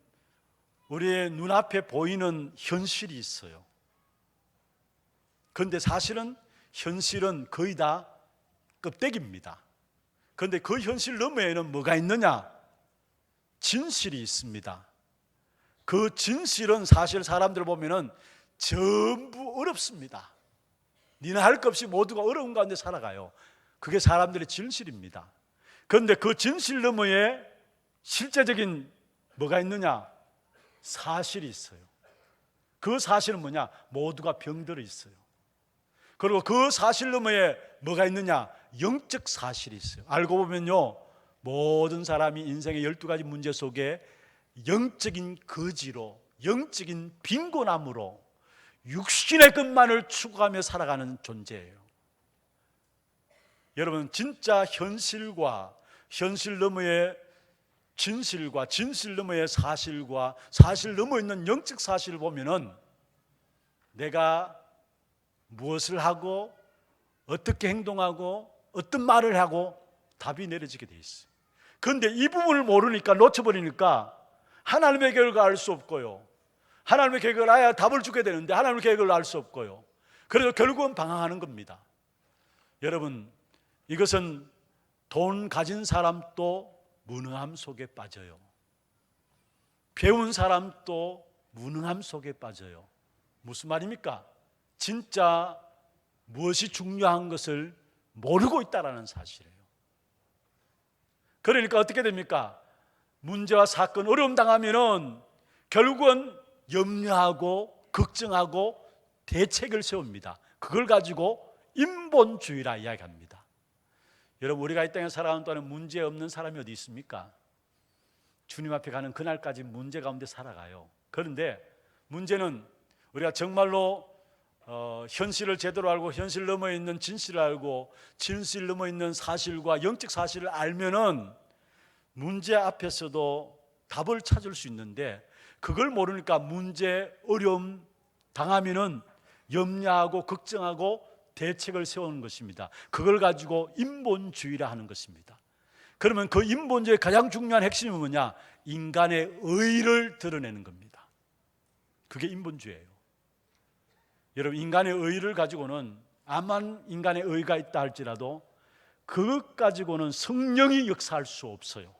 우리의 눈앞에 보이는 현실이 있어요. 그런데 사실은 현실은 거의 다 껍데기입니다. 그런데 그 현실 너머에는 뭐가 있느냐? 진실이 있습니다. 그 진실은 사실 사람들 보면은 전부 어렵습니다. 니나 할 것 없이 모두가 어려운 가운데 살아가요. 그게 사람들의 진실입니다. 그런데 그 진실 너머에 실제적인 뭐가 있느냐? 사실이 있어요. 그 사실은 뭐냐? 모두가 병들어 있어요. 그리고 그 사실 너머에 뭐가 있느냐? 영적 사실이 있어요. 알고 보면요, 모든 사람이 인생의 12가지 문제 속에 영적인 거지로, 영적인 빈곤함으로 육신의 것만을 추구하며 살아가는 존재예요. 여러분, 진짜 현실과 현실 너머의 진실과 진실 너머의 사실과 사실 너머에 있는 영적 사실을 보면은 내가 무엇을 하고 어떻게 행동하고 어떤 말을 하고 답이 내려지게 돼 있어요. 그런데 이 부분을 모르니까, 놓쳐버리니까 하나님의 계획을 알 수 없고요, 하나님의 계획을 알아야 답을 주게 되는데 하나님의 계획을 알 수 없고요, 그래서 결국은 방황하는 겁니다. 여러분, 이것은 돈 가진 사람도 무능함 속에 빠져요. 배운 사람도 무능함 속에 빠져요. 무슨 말입니까? 진짜 무엇이 중요한 것을 모르고 있다는 사실이에요. 그러니까 어떻게 됩니까? 문제와 사건, 어려움 당하면은 결국은 염려하고 걱정하고 대책을 세웁니다. 그걸 가지고 인본주의라 이야기합니다. 여러분, 우리가 이 땅에 살아가는 동안에 문제 없는 사람이 어디 있습니까? 주님 앞에 가는 그날까지 문제 가운데 살아가요. 그런데 문제는 우리가 정말로 현실을 제대로 알고 현실 넘어 있는 진실을 알고 진실 넘어 있는 사실과 영적 사실을 알면은 문제 앞에서도 답을 찾을 수 있는데, 그걸 모르니까 문제, 어려움 당하면은 염려하고 걱정하고 대책을 세우는 것입니다. 그걸 가지고 인본주의라 하는 것입니다. 그러면 그 인본주의의 가장 중요한 핵심은 뭐냐? 인간의 의를 드러내는 겁니다. 그게 인본주의예요. 여러분, 인간의 의를 가지고는, 암만 인간의 의가 있다 할지라도 그것 가지고는 성령이 역사할 수 없어요.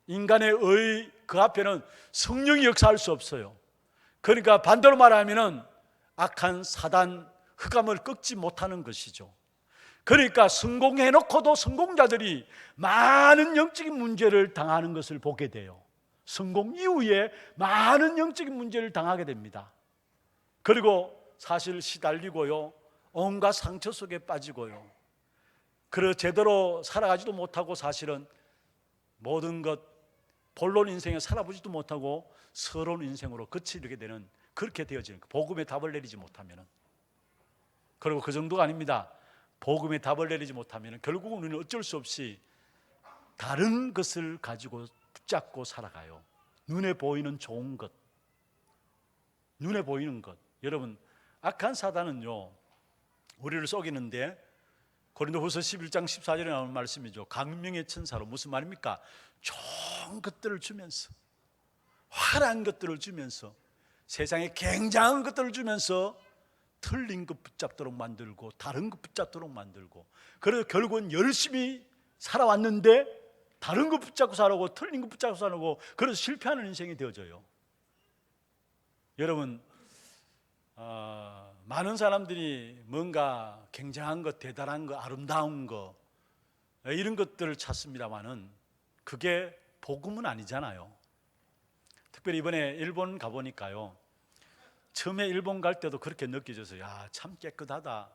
인간의 의, 그 앞에는 성령이 역사할 수 없어요. 그러니까 반대로 말하면은 악한 사단, 흑암을 꺾지 못하는 것이죠. 그러니까 성공해놓고도 성공자들이 많은 영적인 문제를 당하는 것을 보게 돼요. 성공 이후에 많은 영적인 문제를 당하게 됩니다. 그리고 사실 시달리고요, 온갖 상처 속에 빠지고요, 그래서 제대로 살아가지도 못하고 사실은 모든 것 본론 인생에 살아보지도 못하고 서러운 인생으로 그치게 되는, 그렇게 되어지는, 복음의 답을 내리지 못하면. 그리고 그 정도가 아닙니다. 복음의 답을 내리지 못하면 결국은 우리는 어쩔 수 없이 다른 것을 가지고 붙잡고 살아가요. 눈에 보이는 좋은 것, 눈에 보이는 것. 여러분, 악한 사단은요, 우리를 속이는데 고린도후서 11장 14절에 나오는 말씀이죠. 강명의 천사로, 무슨 말입니까? 좋은 것들을 주면서, 화려한 것들을 주면서, 세상에 굉장한 것들을 주면서 틀린 것 붙잡도록 만들고 다른 것 붙잡도록 만들고, 그래서 결국은 열심히 살아왔는데 다른 것 붙잡고 살아오고 틀린 것 붙잡고 살아오고, 그래서 실패하는 인생이 되어져요. 여러분, 많은 사람들이 뭔가 굉장한 것, 대단한 것, 아름다운 것, 이런 것들을 찾습니다만은 그게 복음은 아니잖아요. 특별히 이번에 일본 가보니까요, 처음에 일본 갈 때도 그렇게 느껴져서, 야, 참 깨끗하다.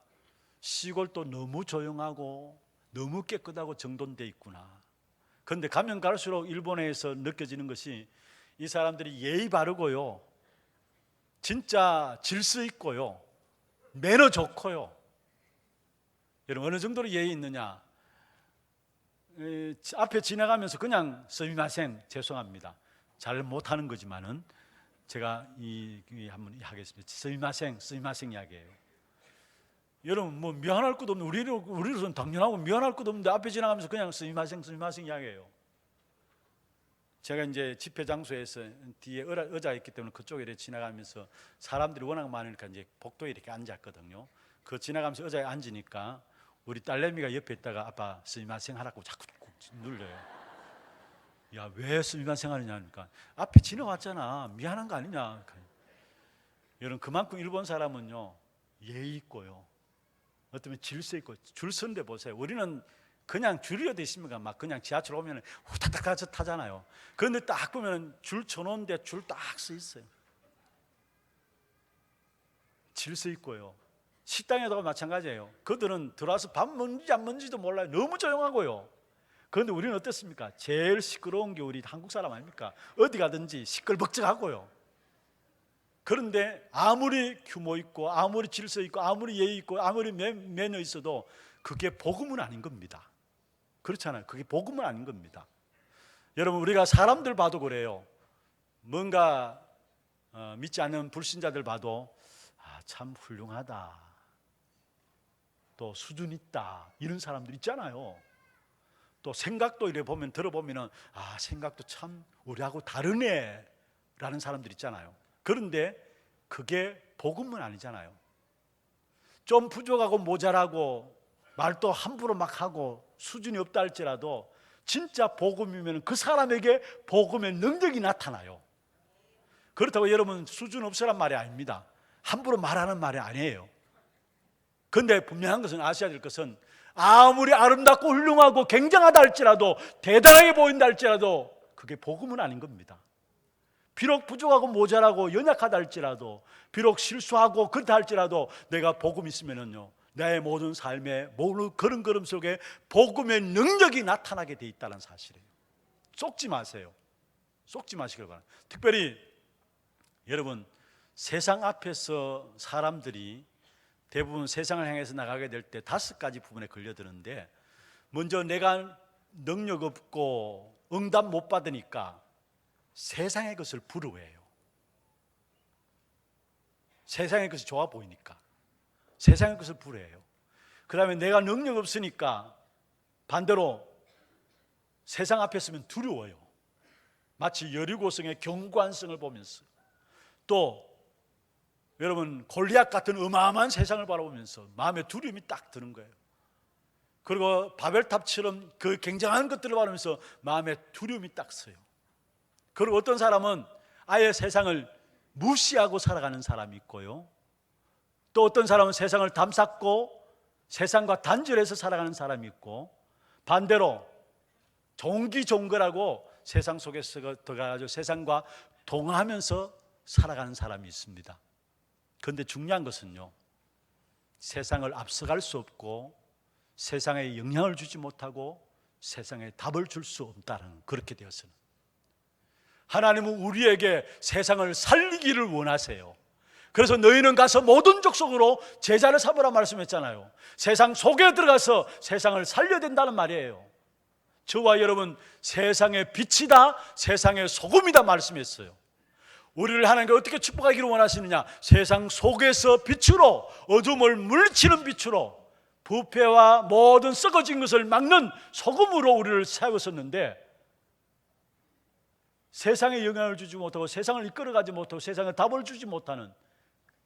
시골도 너무 조용하고 너무 깨끗하고 정돈돼 있구나. 그런데 가면 갈수록 일본에서 느껴지는 것이, 이 사람들이 예의 바르고요, 진짜 질서 있고요, 매너 좋고요. 여러분, 어느 정도로 예의 있느냐? 앞에 지나가면서 그냥 스미마센, 죄송합니다, 잘 못하는 거지만은 제가 한번 하겠습니다. 스미마생 이야기예요. 여러분 뭐 미안할 것도 없는 우리로서는 당연하고 미안할 것도 없는데 앞에 지나가면서 그냥 스미마생 이야기예요. 제가 이제 집회 장소에서 뒤에 의자 있기 때문에 그쪽에 이렇게 지나가면서 사람들이 워낙 많으니까 이제 복도에 이렇게 앉았거든요. 그 지나가면서 의자에 앉으니까 우리 딸내미가 옆에 있다가 아빠 스미마생 하라고 자꾸 눌러요. 야, 왜 스미마생 하느냐니까 앞에 지나왔잖아. 미안한 거 아니냐. 여러분 그만큼 일본 사람은요 예의 있고요. 어쩌면 질서 있고 줄 서는데 보세요. 우리는 그냥 줄이 어디 있습니까? 막 그냥 지하철 오면 후딱딱 가서 타잖아요. 그런데 딱 보면 줄 쳐놓은데 줄 딱 서 있어요. 질서 있고요. 식당에도 마찬가지예요. 그들은 들어와서 밥 먹는지 안 먹는지도 몰라요. 너무 조용하고요. 그런데 우리는 어떻습니까? 제일 시끄러운 게 우리 한국 사람 아닙니까? 어디 가든지 시끌벅적하고요. 그런데 아무리 규모 있고 아무리 질서 있고 아무리 예의 있고 아무리 매너 있어도 그게 복음은 아닌 겁니다. 그렇잖아요. 그게 복음은 아닌 겁니다. 여러분 우리가 사람들 봐도 그래요. 뭔가 믿지 않는 불신자들 봐도 참 훌륭하다, 또 수준 있다 이런 사람들 있잖아요. 또 생각도 이래 보면 들어보면은 생각도 참 우리하고 다르네 라는 사람들 있잖아요. 그런데 그게 복음은 아니잖아요. 좀 부족하고 모자라고 말도 함부로 막 하고 수준이 없다 할지라도 진짜 복음이면 그 사람에게 복음의 능력이 나타나요. 그렇다고 여러분 수준 없으란 말이 아닙니다. 함부로 말하는 말이 아니에요. 그런데 분명한 것은 아셔야 될 것은 아무리 아름답고 훌륭하고 굉장하다 할지라도 대단하게 보인다 할지라도 그게 복음은 아닌 겁니다. 비록 부족하고 모자라고 연약하다 할지라도 비록 실수하고 그렇다 할지라도 내가 복음 있으면은요 나의 모든 삶의 모든 걸음걸음 속에 복음의 능력이 나타나게 돼 있다는 사실이에요. 속지 마세요. 속지 마시길 바랍니다. 특별히 여러분 세상 앞에서 사람들이 대부분 세상을 향해서 나가게 될 때 5가지 부분에 걸려드는데 먼저 내가 능력 없고 응답 못 받으니까 세상의 것을 부러워해요. 세상의 것이 좋아 보이니까 세상의 것을 부러워해요. 그 다음에 내가 능력 없으니까 반대로 세상 앞에 서면 두려워요. 마치 여리고성의 견고한성을 보면서 또 여러분 골리앗 같은 어마어마한 세상을 바라보면서 마음에 두려움이 딱 드는 거예요. 그리고 바벨탑처럼 그 굉장한 것들을 바라보면서 마음에 두려움이 딱 서요. 그리고 어떤 사람은 아예 세상을 무시하고 살아가는 사람이 있고요. 또 어떤 사람은 세상을 담쌓고 세상과 단절해서 살아가는 사람이 있고 반대로 종기종거라고 세상 속에서 들어가서 세상과 동하면서 살아가는 사람이 있습니다. 그런데 중요한 것은요 세상을 앞서갈 수 없고 세상에 영향을 주지 못하고 세상에 답을 줄 수 없다는 그렇게 되어서는 하나님은 우리에게 세상을 살리기를 원하세요. 그래서 너희는 가서 모든 족속으로 제자를 삼으라 말씀했잖아요. 세상 속에 들어가서 세상을 살려야 된다는 말이에요. 저와 여러분 세상의 빛이다 세상의 소금이다 말씀했어요. 우리를 하나님께 어떻게 축복하기를 원하시느냐? 세상 속에서 빛으로 어둠을 물리치는 빛으로 부패와 모든 썩어진 것을 막는 소금으로 우리를 세웠었는데 세상에 영향을 주지 못하고 세상을 이끌어가지 못하고 세상에 답을 주지 못하는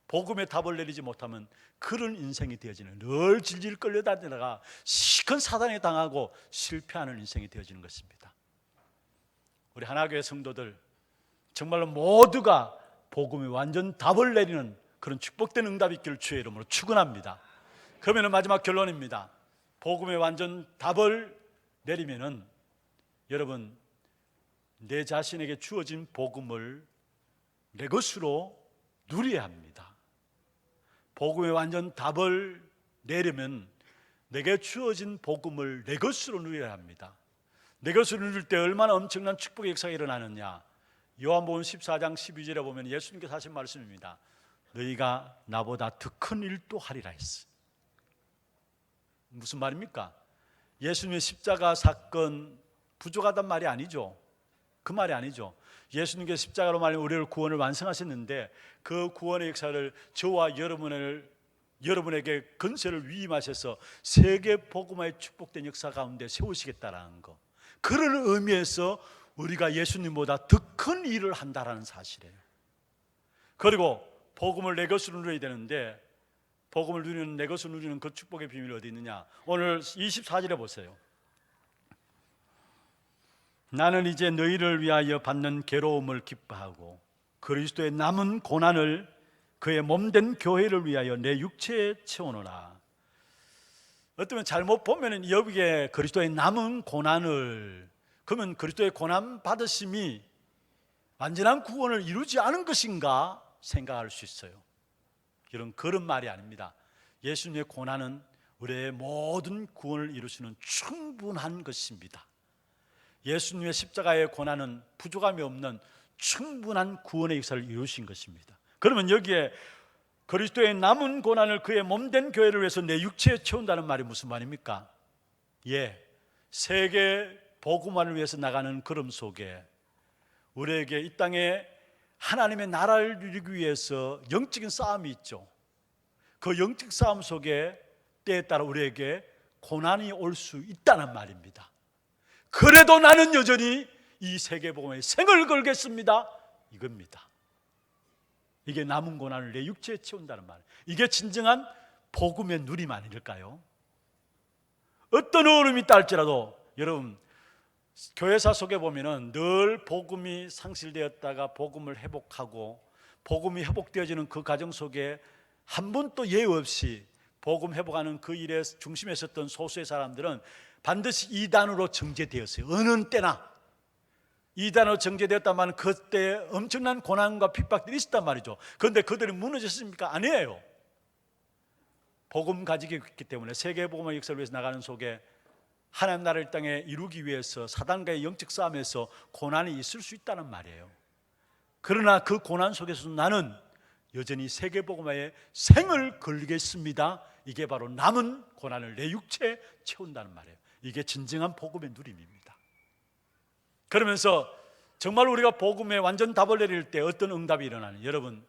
복음의 답을 내리지 못하면 그런 인생이 되어지는 늘 질질 끌려다니다가 시큰 사단에 당하고 실패하는 인생이 되어지는 것입니다. 우리 하나교회 성도들 정말로 모두가 복음의 완전 답을 내리는 그런 축복된 응답이 있기를 주의 이름으로 축원합니다. 그러면 마지막 결론입니다. 복음의 완전 답을 내리면은 여러분 내 자신에게 주어진 복음을 내 것으로 누려야 합니다. 복음의 완전 답을 내려면 내게 주어진 복음을 내 것으로 누려야 합니다. 내 것으로 누릴 때 얼마나 엄청난 축복의 역사가 일어나느냐. 요한복음 14장 12절에 보면 예수님께서 하신 말씀입니다. 너희가 나보다 더 큰 일도 하리라 했어. 무슨 말입니까? 예수님의 십자가 사건 부족하단 말이 아니죠. 그 말이 아니죠. 예수님께서 십자가로 말하면 우리를 구원을 완성하셨는데 그 구원의 역사를 저와 여러분에게 건설을 위임하셔서 세계 복음화의 축복된 역사 가운데 세우시겠다라는 거, 그런 의미에서 우리가 예수님보다 더 큰 일을 한다라는 사실이에요. 그리고 복음을 내 것으로 누려야 되는데 복음을 누리는 내 것으로 누리는 그 축복의 비밀이 어디 있느냐? 오늘 24절에 보세요. 나는 이제 너희를 위하여 받는 괴로움을 기뻐하고 그리스도의 남은 고난을 그의 몸된 교회를 위하여 내 육체에 채우노라. 어쩌면 잘못 보면 여기에 그리스도의 남은 고난을, 그러면 그리스도의 고난 받으심이 완전한 구원을 이루지 않은 것인가 생각할 수 있어요. 그런 말이 아닙니다. 예수님의 고난은 우리의 모든 구원을 이루시는 충분한 것입니다. 예수님의 십자가의 고난은 부족함이 없는 충분한 구원의 역사를 이루신 것입니다. 그러면 여기에 그리스도의 남은 고난을 그의 몸된 교회를 위해서 내 육체에 채운다는 말이 무슨 말입니까? 세계 복음화를 위해서 나가는 걸음 속에 우리에게 이 땅에 하나님의 나라를 누리기 위해서 영적인 싸움이 있죠. 그 영적 싸움 속에 때에 따라 우리에게 고난이 올 수 있다는 말입니다. 그래도 나는 여전히 이 세계복음에 생을 걸겠습니다, 이겁니다. 이게 남은 고난을 내 육체에 채운다는 말, 이게 진정한 복음의 누림 아닐까요? 어떤 어려움이 있다 할지라도 여러분, 교회사 속에 보면은 늘 복음이 상실되었다가 복음을 회복하고 복음이 회복되어지는 그 과정 속에 한 번도 예외 없이 복음 회복하는 그 일에 중심에 섰던 소수의 사람들은 반드시 이단으로 정죄되었어요. 어느 때나 이단으로 정죄되었다만 그때 엄청난 고난과 핍박들이 있었단 말이죠. 그런데 그들이 무너졌습니까? 아니에요. 복음 가지기 있기 때문에 세계 복음의 역사를 위해서 나가는 속에 하나님 나라를 땅에 이루기 위해서 사단과의 영적 싸움에서 고난이 있을 수 있다는 말이에요. 그러나 그 고난 속에서 나는 여전히 세계 복음화에 생을 걸겠습니다. 이게 바로 남은 고난을 내 육체에 채운다는 말이에요. 이게 진정한 복음의 누림입니다. 그러면서 정말 우리가 복음에 완전 답을 내릴 때 어떤 응답이 일어나는, 여러분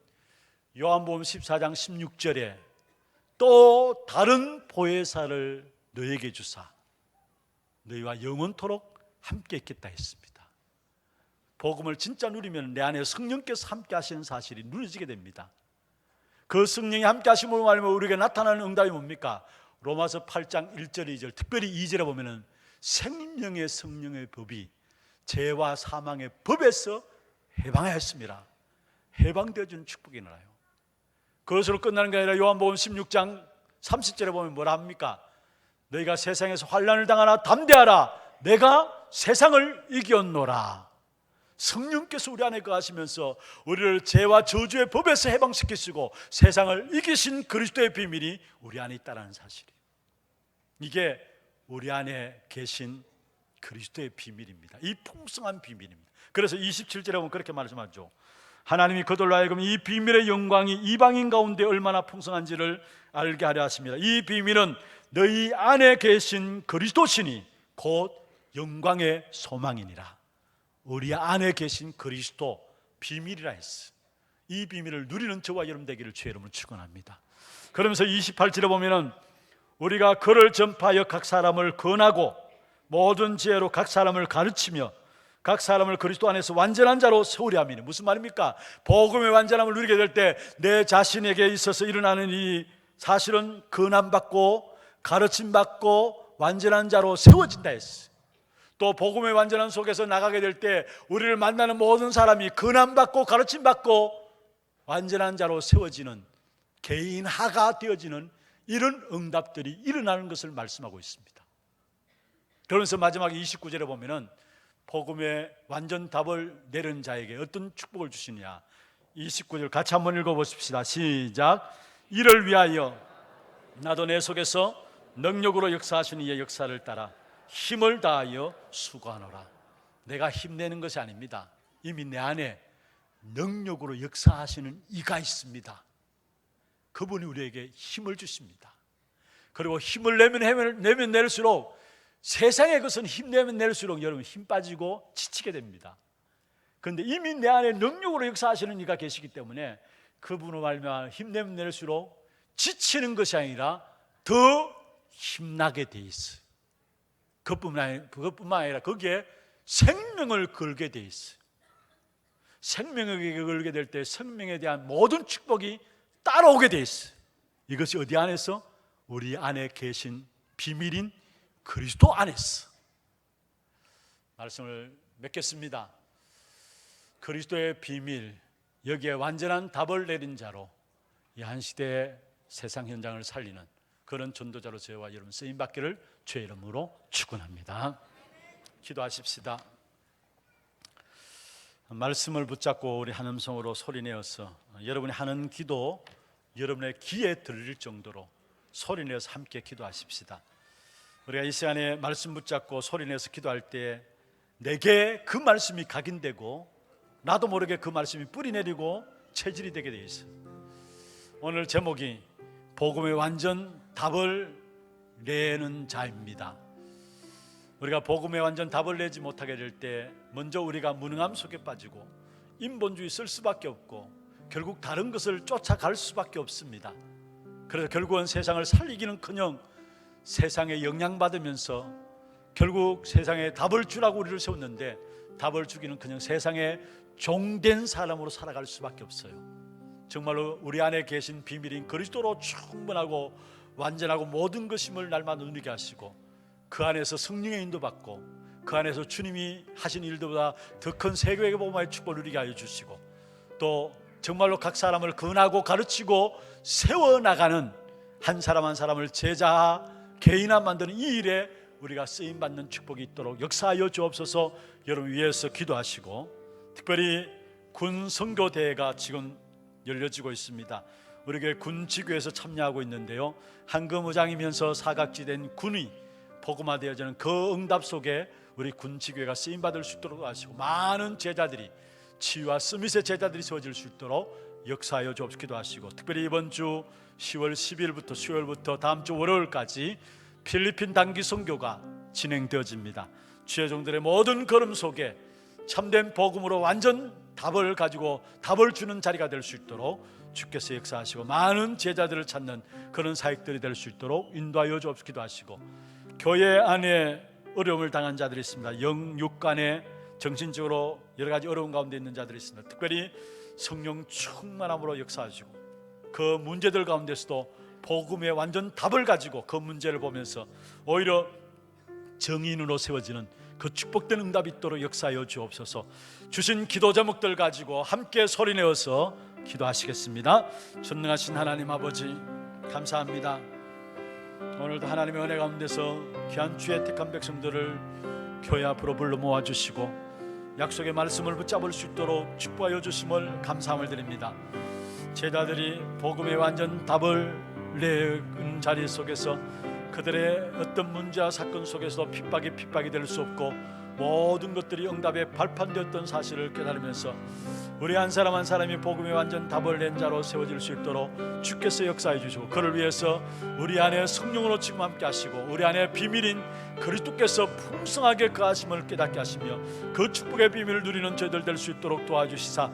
요한복음 14장 16절에 또 다른 보혜사를 너에게 주사 너희와 영원토록 함께 있겠다 했습니다. 복음을 진짜 누리면 내 안에 성령께서 함께 하시는 사실이 누려지게 됩니다. 그 성령이 함께 하심으로 말하면 우리에게 나타나는 응답이 뭡니까? 로마서 8장 1절 2절, 특별히 2절에 보면은 생명의 성령의 법이 죄와 사망의 법에서 해방하였습니다. 해방되어지는 축복이 일어나요. 그것으로 끝나는 게 아니라 요한복음 16장 30절에 보면 뭐라 합니까? 너희가 세상에서 환난을 당하나 담대하라, 내가 세상을 이겼노라. 성령께서 우리 안에 거하시면서 우리를 죄와 저주의 법에서 해방시키시고 세상을 이기신 그리스도의 비밀이 우리 안에 있다는 사실이에요. 이게 우리 안에 계신 그리스도의 비밀입니다. 이 풍성한 비밀입니다. 그래서 27절에 보면 그렇게 말씀하죠. 하나님이 그들로 하여금 이 비밀의 영광이 이방인 가운데 얼마나 풍성한지를 알게 하려 하십니다. 이 비밀은 너희 안에 계신 그리스도시니 곧 영광의 소망이니라. 우리 안에 계신 그리스도 비밀이라 했어. 이 비밀을 누리는 저와 여러분 되기를 주의 이름으로 축원합니다. 그러면서 28절에 보면은 우리가 그를 전파하여 각 사람을 권하고 모든 지혜로 각 사람을 가르치며 각 사람을 그리스도 안에서 완전한 자로 세우려 함이니, 무슨 말입니까? 복음의 완전함을 누리게 될 때 내 자신에게 있어서 일어나는 이 사실은 권함받고 가르침받고 완전한 자로 세워진다 했어요. 또 복음의 완전한 속에서 나가게 될 때 우리를 만나는 모든 사람이 권함받고 가르침받고 완전한 자로 세워지는 개인화가 되어지는 이런 응답들이 일어나는 것을 말씀하고 있습니다. 그러면서 마지막 29절에 보면은 복음의 완전 답을 내는 자에게 어떤 축복을 주시느냐, 29절 같이 한번 읽어보십시다. 시작. 이를 위하여 나도 내 속에서 능력으로 역사하시는 이의 역사를 따라 힘을 다하여 수고하노라. 내가 힘내는 것이 아닙니다. 이미 내 안에 능력으로 역사하시는 이가 있습니다. 그분이 우리에게 힘을 주십니다. 그리고 힘을 내면 낼수록 세상의 것은 힘내면 낼수록 여러분 힘 빠지고 지치게 됩니다. 그런데 이미 내 안에 능력으로 역사하시는 이가 계시기 때문에 그분을 말미암아 힘내면 낼수록 지치는 것이 아니라 더 힘나게 돼 있어요. 그것뿐만 아니라 거기에 생명을 걸게 돼 있어요. 생명을 걸게 될 때 생명에 대한 모든 축복이 따라오게 돼 있어요. 이것이 어디 안에서? 우리 안에 계신 비밀인 그리스도 안에서. 말씀을 맺겠습니다. 그리스도의 비밀, 여기에 완전한 답을 내린 자로 이 한 시대의 세상 현장을 살리는 그런 전도자로 저와 여러분 쓰임받기를 주의 이름으로 축원합니다. 기도하십시다. 말씀을 붙잡고 우리 한 음성으로 소리내어서 여러분이 하는 기도 여러분의 귀에 들릴 정도로 소리내어서 함께 기도하십시다. 우리가 이 시간에 말씀 붙잡고 소리내어서 기도할 때 내게 그 말씀이 각인되고 나도 모르게 그 말씀이 뿌리내리고 체질이 되게 되어 있어요. 오늘 제목이 복음의 완전 답을 내는 자입니다. 우리가 복음의 완전 답을 내지 못하게 될 때 먼저 우리가 무능함 속에 빠지고 인본주의 쓸 수밖에 없고 결국 다른 것을 쫓아갈 수밖에 없습니다. 그래서 결국은 세상을 살리기는커녕 세상에 영향받으면서 결국 세상에 답을 주라고 우리를 세웠는데 답을 주기는커녕 세상에 종된 사람으로 살아갈 수밖에 없어요. 정말로 우리 안에 계신 비밀인 그리스도로 충분하고 완전하고 모든 것임을 날마다 누리게 하시고 그 안에서 성령의 인도받고 그 안에서 주님이 하신 일들보다 더 큰 세계의 복음의 축복을 누리게 하여 주시고 또 정말로 각 사람을 권하고 가르치고 세워나가는 한 사람 한 사람을 제자 개인화 만드는 이 일에 우리가 쓰임받는 축복이 있도록 역사하여 주옵소서. 여러분 위해서 기도하시고 특별히 군 선교대회가 지금 열려지고 있습니다. 우리 교회 군지교에서 참여하고 있는데요, 한금의장이면서 사각지대인 군이 복음화되어지는 그 응답 속에 우리 군지교회가 쓰임받을 수 있도록 하시고 많은 제자들이 치유와 스미스의 제자들이 세워질 수 있도록 역사하여 주옵소서 기도하시고 특별히 이번 주 10월 10일부터 수요일부터 다음 주 월요일까지 필리핀 단기 선교가 진행되어집니다. 주의 종들의 모든 걸음 속에 참된 복음으로 완전 답을 가지고 답을 주는 자리가 될 수 있도록 주께서 역사하시고 많은 제자들을 찾는 그런 사역들이 될 수 있도록 인도하여 주옵소서 기도하시고 교회 안에 어려움을 당한 자들이 있습니다. 영육간에 정신적으로 여러 가지 어려운 가운데 있는 자들이 있습니다. 특별히 성령 충만함으로 역사하시고 그 문제들 가운데서도 복음의 완전 답을 가지고 그 문제를 보면서 오히려 정인으로 세워지는 그 축복된 응답이 있도록 역사하여 주옵소서. 주신 기도 제목들 가지고 함께 소리내어서 기도하시겠습니다. 전능하신 하나님 아버지 감사합니다. 오늘도 하나님의 은혜 가운데서 귀한 주의 택한 백성들을 교회 앞으로 불러 모아주시고 약속의 말씀을 붙잡을 수 있도록 축복하여 주심을 감사함을 드립니다. 제자들이 복음의 완전 답을 내는 자리 속에서 그들의 어떤 문제와 사건 속에서 핍박이 될 수 없고 모든 것들이 응답의 발판되었던 사실을 깨달으면서 우리 한 사람 한 사람이 복음의 완전 답을 낸 자로 세워질 수 있도록 주께서 역사해 주시고 그를 위해서 우리 안에 성령으로 지금 함께 하시고 우리 안에 비밀인 그리스도께서 풍성하게 거하심을 깨닫게 하시며 그 축복의 비밀을 누리는 저희들 될 수 있도록 도와주시사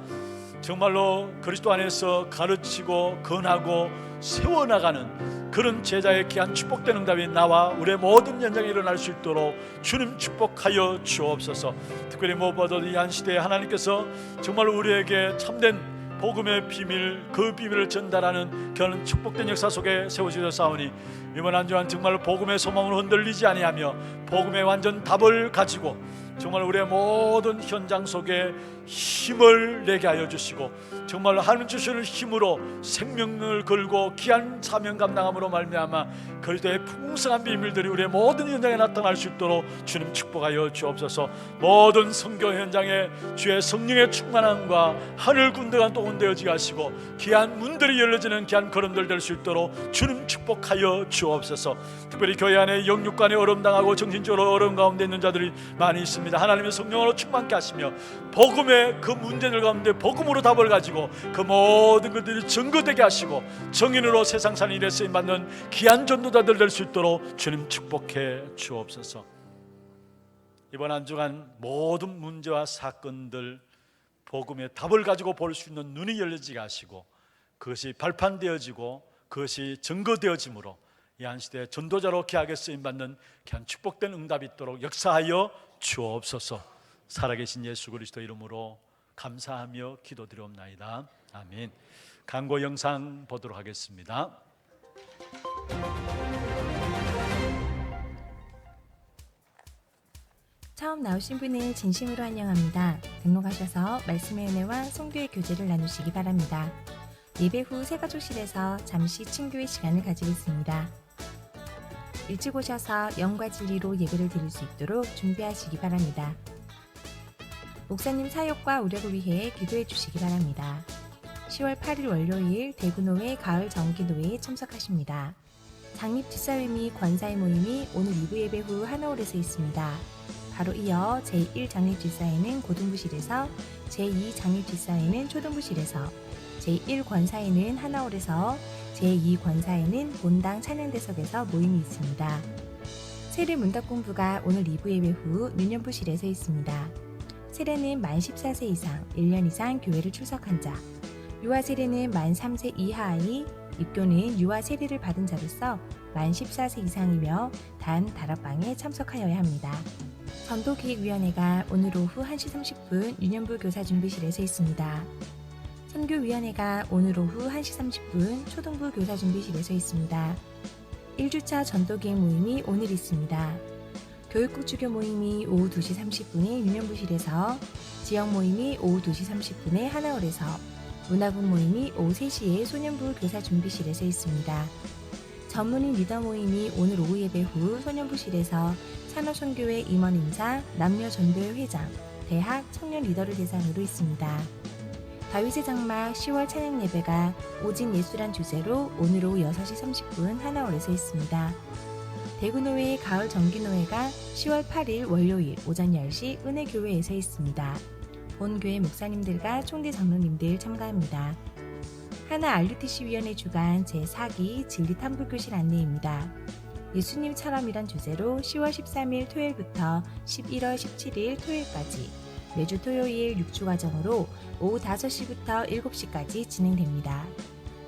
정말로 그리스도 안에서 가르치고 권하고 세워나가는 그런 제자의 귀한 축복된 응답이 나와 우리의 모든 현장에 일어날 수 있도록 주님 축복하여 주옵소서. 특별히 무엇보다도 이 한 시대에 하나님께서 정말 우리에게 참된 복음의 비밀 그 비밀을 전달하는 그런 축복된 역사 속에 세워지셨사오니 이번 한 주간 정말 복음의 소망으로 흔들리지 아니하며 복음의 완전 답을 가지고 정말 우리의 모든 현장 속에 힘을 내게 하여 주시고 정말 하나님 주시는 힘으로 생명을 걸고 귀한 사명 감당함으로 말미암아 그리스도의 풍성한 비밀들이 우리의 모든 현장에 나타날 수 있도록 주님 축복하여 주옵소서. 모든 선교 현장에 주의 성령의 충만함과 하늘 군대가 또 온대어지게 하시고 귀한 문들이 열려지는 귀한 걸음들 될 수 있도록 주님 축복하여 주옵소서. 특별히 교회 안에 영육간에 어려움 당하고 정신적으로 어려움 가운데 있는 자들이 많이 있습니다. 하나님의 성령으로 충만케 하시며 복음의 그 문제들 가운데 복음으로 답을 가지고 그 모든 것들이 증거되게 하시고 정인으로 세상 사는 일에 쓰임받는 귀한 전도자들 될 수 있도록 주님 축복해 주옵소서. 이번 한 주간 모든 문제와 사건들 복음의 답을 가지고 볼 수 있는 눈이 열려지게 하시고 그것이 발판되어지고 그것이 증거되어짐으로 이 한 시대 전도자로 귀하게 쓰임받는 귀한 축복된 응답이 있도록 역사하여 주옵소서. 살아계신 예수 그리스도 이름으로 감사하며 기도드리옵나이다. 아멘. 강고 영상 보도록 하겠습니다. 처음 나오신 분을 진심으로 환영합니다. 등록하셔서 말씀의 은혜와 성교의 교제를 나누시기 바랍니다. 예배 후 새가족실에서 잠시 친교의 시간을 가지겠습니다. 일찍 오셔서 영과 진리로 예배를 드릴 수 있도록 준비하시기 바랍니다. 목사님 사역과 우력을 위해 기도해 주시기 바랍니다. 10월 8일 월요일 대구노회 가을 정기노회에 참석하십니다. 장립 뒷사회 및 권사의 모임이 오늘 2부 예배 후 하나홀에서 있습니다. 바로 이어 제1 장립 뒷사회는 고등부실에서, 제2 장립 뒷사회는 초등부실에서, 제1 권사회는 하나홀에서, 제2 권사회는 본당 찬양대석에서 모임이 있습니다. 세례 문답 공부가 오늘 2부 예배 후 유년부실에서 있습니다. 세례는 만 14세 이상, 1년 이상 교회를 출석한 자, 유아 세례는 만 3세 이하 아이, 입교는 유아 세례를 받은 자로서 만 14세 이상이며 단 다락방에 참석하여야 합니다. 전도기획위원회가 오늘 오후 1시 30분 유년부 교사 준비실에서 있습니다. 선교위원회가 오늘 오후 1시 30분 초등부 교사 준비실에서 있습니다. 1주차 전도기획 모임이 오늘 있습니다. 교육국 주교 모임이 오후 2시 30분에 유년부실에서, 지역 모임이 오후 2시 30분에 하나홀에서, 문화국 모임이 오후 3시에 소년부 교사 준비실에서 있습니다. 전문인 리더 모임이 오늘 오후 예배 후 소년부실에서 산업선교회 임원 인사, 남녀 전도회 회장, 대학 청년 리더를 대상으로 있습니다. 다윗의 장막 10월 찬양 예배가 오직 예수란 주제로 오늘 오후 6시 30분 하나홀에서 있습니다. 대구노회 가을 정기노회가 10월 8일 월요일 오전 10시 은혜교회에서 있습니다. 본교회 목사님들과 총대 장로님들 참가합니다. 하나 RUTC 위원회 주관 제4기 진리탐구교실 안내입니다. 예수님처럼이란 주제로 10월 13일 토요일부터 11월 17일 토요일까지 매주 토요일 6주 과정으로 오후 5시부터 7시까지 진행됩니다.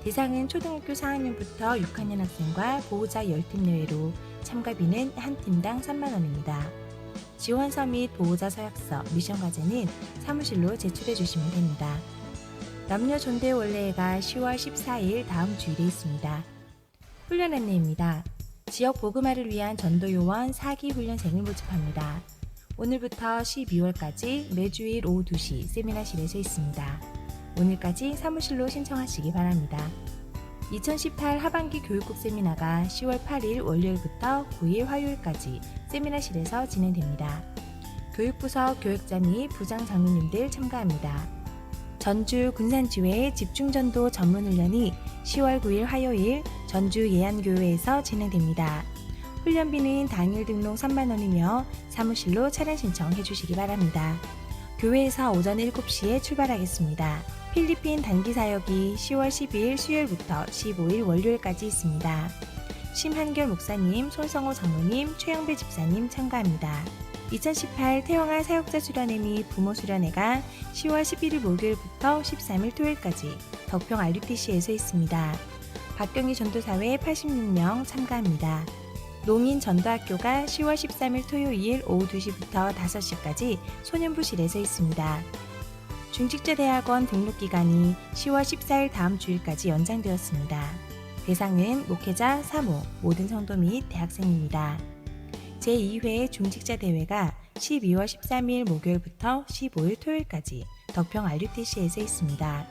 대상은 초등학교 4학년부터 6학년 학생과 보호자 10팀 내외로 참가비는 한 팀당 3만원입니다. 지원서 및 보호자 서약서, 미션 과제는 사무실로 제출해 주시면 됩니다. 남녀 존대 원래회가 10월 14일 다음 주일에 있습니다. 훈련 안내입니다. 지역 복음화를 위한 전도요원 4기 훈련생을 모집합니다. 오늘부터 12월까지 매주일 오후 2시 세미나실에서 있습니다. 오늘까지 사무실로 신청하시기 바랍니다. 2018 하반기 교육국 세미나가 10월 8일 월요일부터 9일 화요일까지 세미나실에서 진행됩니다. 교육부서 교육자 및 부장 장로님들 참가합니다. 전주 군산지회 집중전도 전문훈련이 10월 9일 화요일 전주 예안교회에서 진행됩니다. 훈련비는 당일 등록 3만원이며 사무실로 차량 신청해 주시기 바랍니다. 교회에서 오전 7시에 출발하겠습니다. 필리핀 단기 사역이 10월 10일 수요일부터 15일 월요일까지 있습니다. 심한결 목사님, 손성호 장로님, 최영배 집사님 참가합니다. 2018 태영아 사역자 수련회 및 부모 수련회가 10월 11일 목요일부터 13일 토요일까지 덕평 RUTC에서 있습니다. 박경희 전도사회 86명 참가합니다. 농인 전도학교가 10월 13일 토요일 오후 2시부터 5시까지 소년부실에서 있습니다. 중직제대학원 등록기간이 10월 14일 다음 주일까지 연장되었습니다. 대상은 목회자, 사모, 모든 성도 및 대학생입니다. 제2회 중직자대회가 12월 13일 목요일부터 15일 토요일까지 덕평 RUTC에서 있습니다.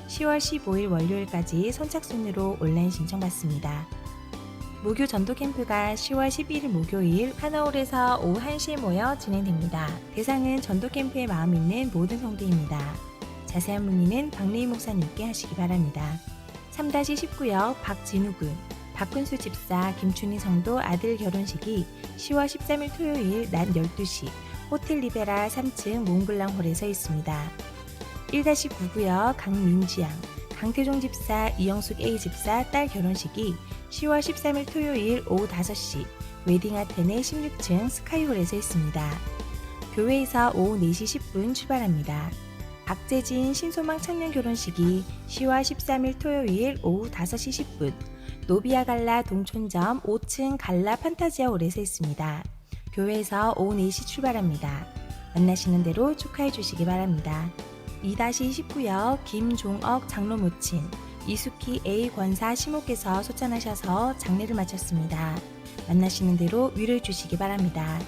10월 15일 월요일까지 선착순으로 온라인 신청받습니다. 무교 전도 캠프가 10월 11일 목요일 하나홀에서 오후 1시에 모여 진행됩니다. 대상은 전도 캠프에 마음 있는 모든 성도입니다. 자세한 문의는 박래희 목사님께 하시기 바랍니다. 3-19역 박진우군 박근수 집사 김춘희 성도 아들 결혼식이 10월 13일 토요일 낮 12시 호텔 리베라 3층 몽블랑홀에서 있습니다. 1-9구역 강민지양 강태종 집사 이영숙 A 집사 딸 결혼식이 10월 13일 토요일 오후 5시 웨딩 아테네 16층 스카이홀에서 있습니다. 교회에서 오후 4시 10분 출발합니다. 박재진 신소망 청년 결혼식이 10월 13일 토요일 오후 5시 10분 노비아 갈라 동촌점 5층 갈라 판타지아 홀에서 있습니다. 교회에서 오후 4시 출발합니다. 만나시는 대로 축하해 주시기 바랍니다. 2-19역 김종억 장로 모친 이숙희 A 권사 시모께서 소찬하셔서 장례를 마쳤습니다. 만나시는 대로 위로해 주시기 바랍니다.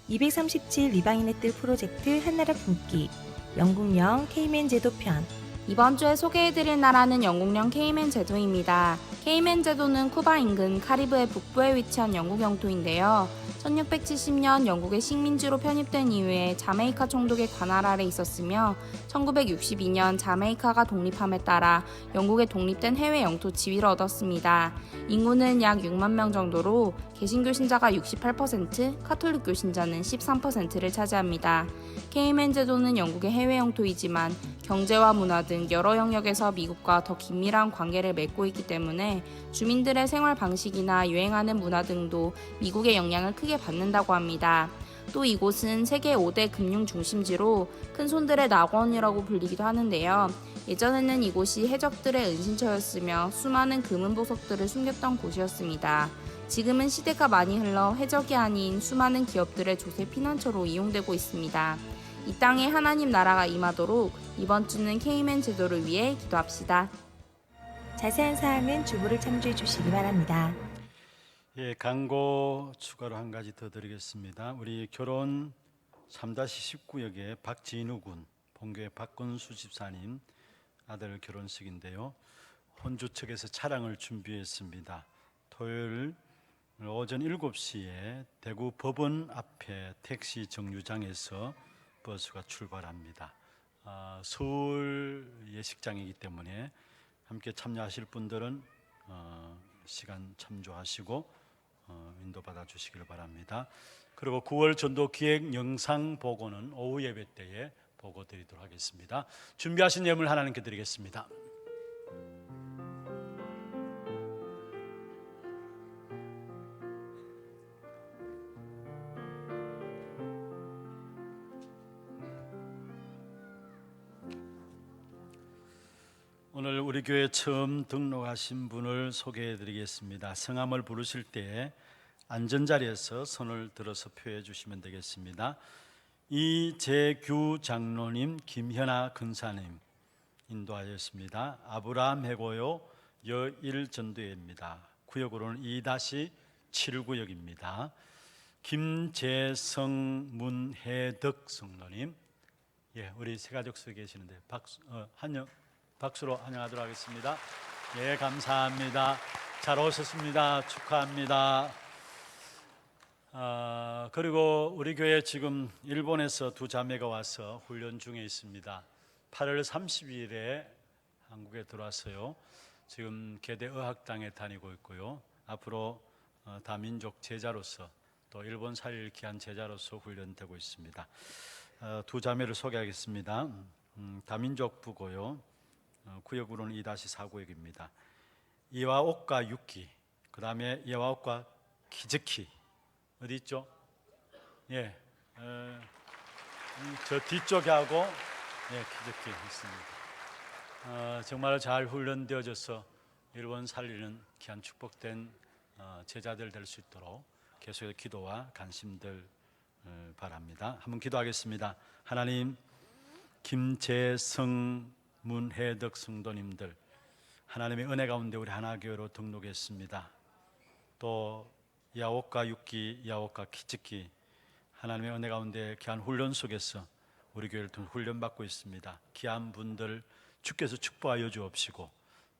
237 리방인의 뜰 프로젝트 한나라 품기 영국령 케이맨 제도 편 이번 주에 소개해드릴 나라는 영국령 케이맨 제도입니다. 케이맨 제도는 쿠바 인근 카리브해 북부에 위치한 영국 영토인데요. 1670년 영국의 식민지로 편입된 이후에 자메이카 총독의 관할 아래 있었으며 1962년 자메이카가 독립함에 따라 영국의 독립된 해외 영토 지위를 얻었습니다. 인구는 약 6만 명 정도로 개신교 신자가 68%, 카톨릭 교신자는 13%를 차지합니다. 케이맨 제도는 영국의 해외 영토이지만 경제와 문화 등 여러 영역에서 미국과 더 긴밀한 관계를 맺고 있기 때문에 주민들의 생활 방식이나 유행하는 문화 등도 미국의 영향을 크게 받는다고 합니다. 또 이곳은 세계 5대 금융 중심지로 큰손들의 낙원이라고 불리기도 하는데요. 예전에는 이곳이 해적들의 은신처였으며 수많은 금은 보석들을 숨겼던 곳이었습니다. 지금은 시대가 많이 흘러 해적이 아닌 수많은 기업들의 조세 피난처로 이용되고 있습니다. 이 땅에 하나님 나라가 임하도록 이번 주는 케이맨 제도를 위해 기도합시다. 자세한 사항은 주보를 참조해 주시기 바랍니다. 예, 광고 추가로 한 가지 더 드리겠습니다. 우리 결혼 3-19역의 박진우 군, 본교의 박건수 집사님 아들 결혼식인데요. 혼주 측에서 차량을 준비했습니다. 토요일 오전 7시에 대구 법원 앞에 택시 정류장에서 버스가 출발합니다. 서울 예식장이기 때문에 함께 참여하실 분들은 시간 참조하시고 인도받아 주시길 바랍니다. 그리고 9월 전도 기획 영상 보고는 오후 예배 때에 보고 드리도록 하겠습니다. 준비하신 예물 하나님께 드리겠습니다. 오늘 우리 교회 처음 등록하신 분을 소개해 드리겠습니다. 성함을 부르실 때 안전자리에서 손을 들어서 표해 주시면 되겠습니다. 이재규 장로님, 김현아 근사님 인도하였습니다. 아브라함 해고요 여일 전도회입니다. 구역으로는 2-7구역입니다. 김재성 문혜덕 성도님, 예, 우리 새가족 속에 계시는데 박수로 환영하도록 하겠습니다. 예, 감사합니다. 잘 오셨습니다. 축하합니다. 그리고 우리 교회 지금 일본에서 두 자매가 와서 훈련 중에 있습니다. 8월 30일에 한국에 들어왔어요. 지금 계대 의학당에 다니고 있고요. 앞으로 다민족 제자로서 또 일본 살릴 귀한 제자로서 훈련되고 있습니다. 두 자매를 소개하겠습니다. 다민족 부고요. 구역으로는 2-4구역입니다. 이와옥과 유키, 그 다음에 이와옥과 키즈키 어디 있죠? 예, 저 뒤쪽에 하고 키즈키 있습니다. 정말 잘 훈련되어져서 일본 살리는 귀한 축복된 제자들 될 수 있도록 계속해서 기도와 관심들 바랍니다. 한번 기도하겠습니다. 하나님, 김재성 문혜덕 성도님들 하나님의 은혜 가운데 우리 하나교회로 등록했습니다. 또 야옥과 육기, 야옥과 키즈키 하나님의 은혜 가운데 귀한 훈련 속에서 우리 교회를 통해 훈련받고 있습니다. 귀한 분들 주께서 축복하여 주옵시고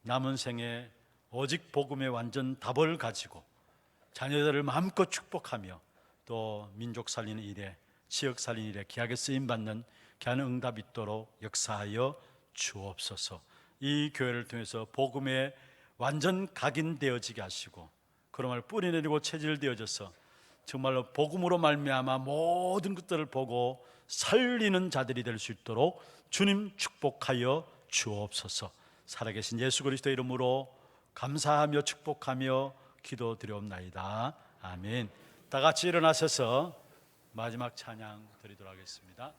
남은 생에 오직 복음의 완전 답을 가지고 자녀들을 마음껏 축복하며 또 민족 살리는 일에, 지역 살리는 일에 귀하게 쓰임받는 귀한 응답이 있도록 역사하여 주옵소서. 이 교회를 통해서 복음에 완전 각인되어지게 하시고 그런 뿌리내리고 체질되어져서 정말로 복음으로 말미암아 모든 것들을 보고 살리는 자들이 될 수 있도록 주님 축복하여 주옵소서. 살아계신 예수 그리스도 이름으로 감사하며 축복하며 기도드리옵나이다. 아멘. 다 같이 일어나셔서 마지막 찬양 드리도록 하겠습니다.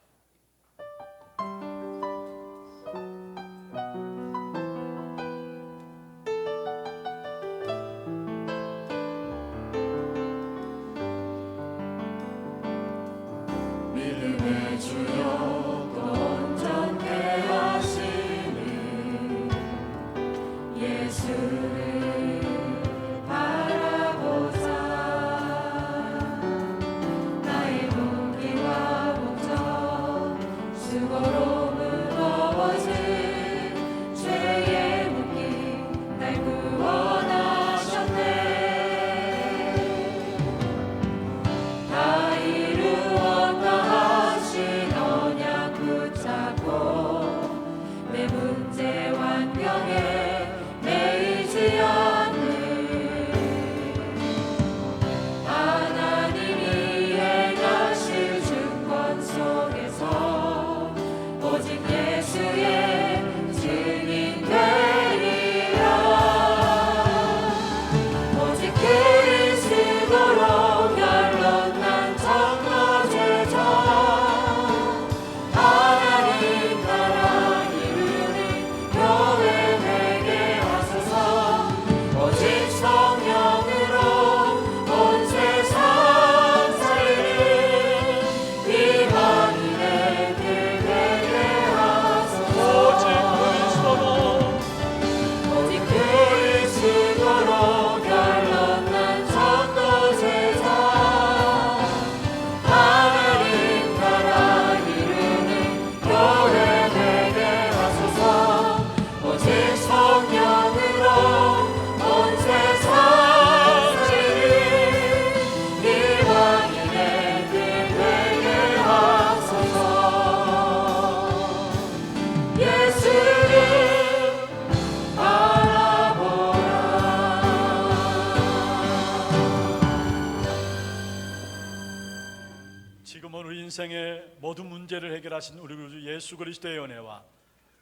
지금은 우리 인생의 모든 문제를 해결하신 우리 구주 예수 그리스도의 은혜와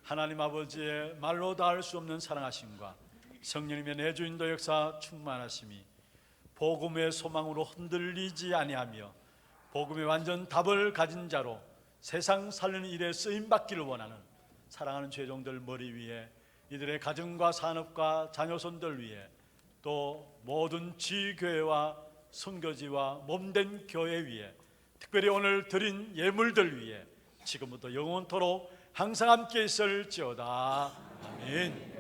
하나님 아버지의 말로 다 할 수 없는 사랑하심과 성령님의 내주인도 역사 충만하심이 복음의 소망으로 흔들리지 아니하며 복음의 완전 답을 가진 자로 세상 살리는 일에 쓰임받기를 원하는 사랑하는 죄종들 머리 위에 이들의 가정과 산업과 자녀손들 위에 또 모든 지교회와 선교지와 몸된 교회 위에 특별히 오늘 드린 예물들 위에 지금부터 영원토록 항상 함께 있을지어다. 아멘.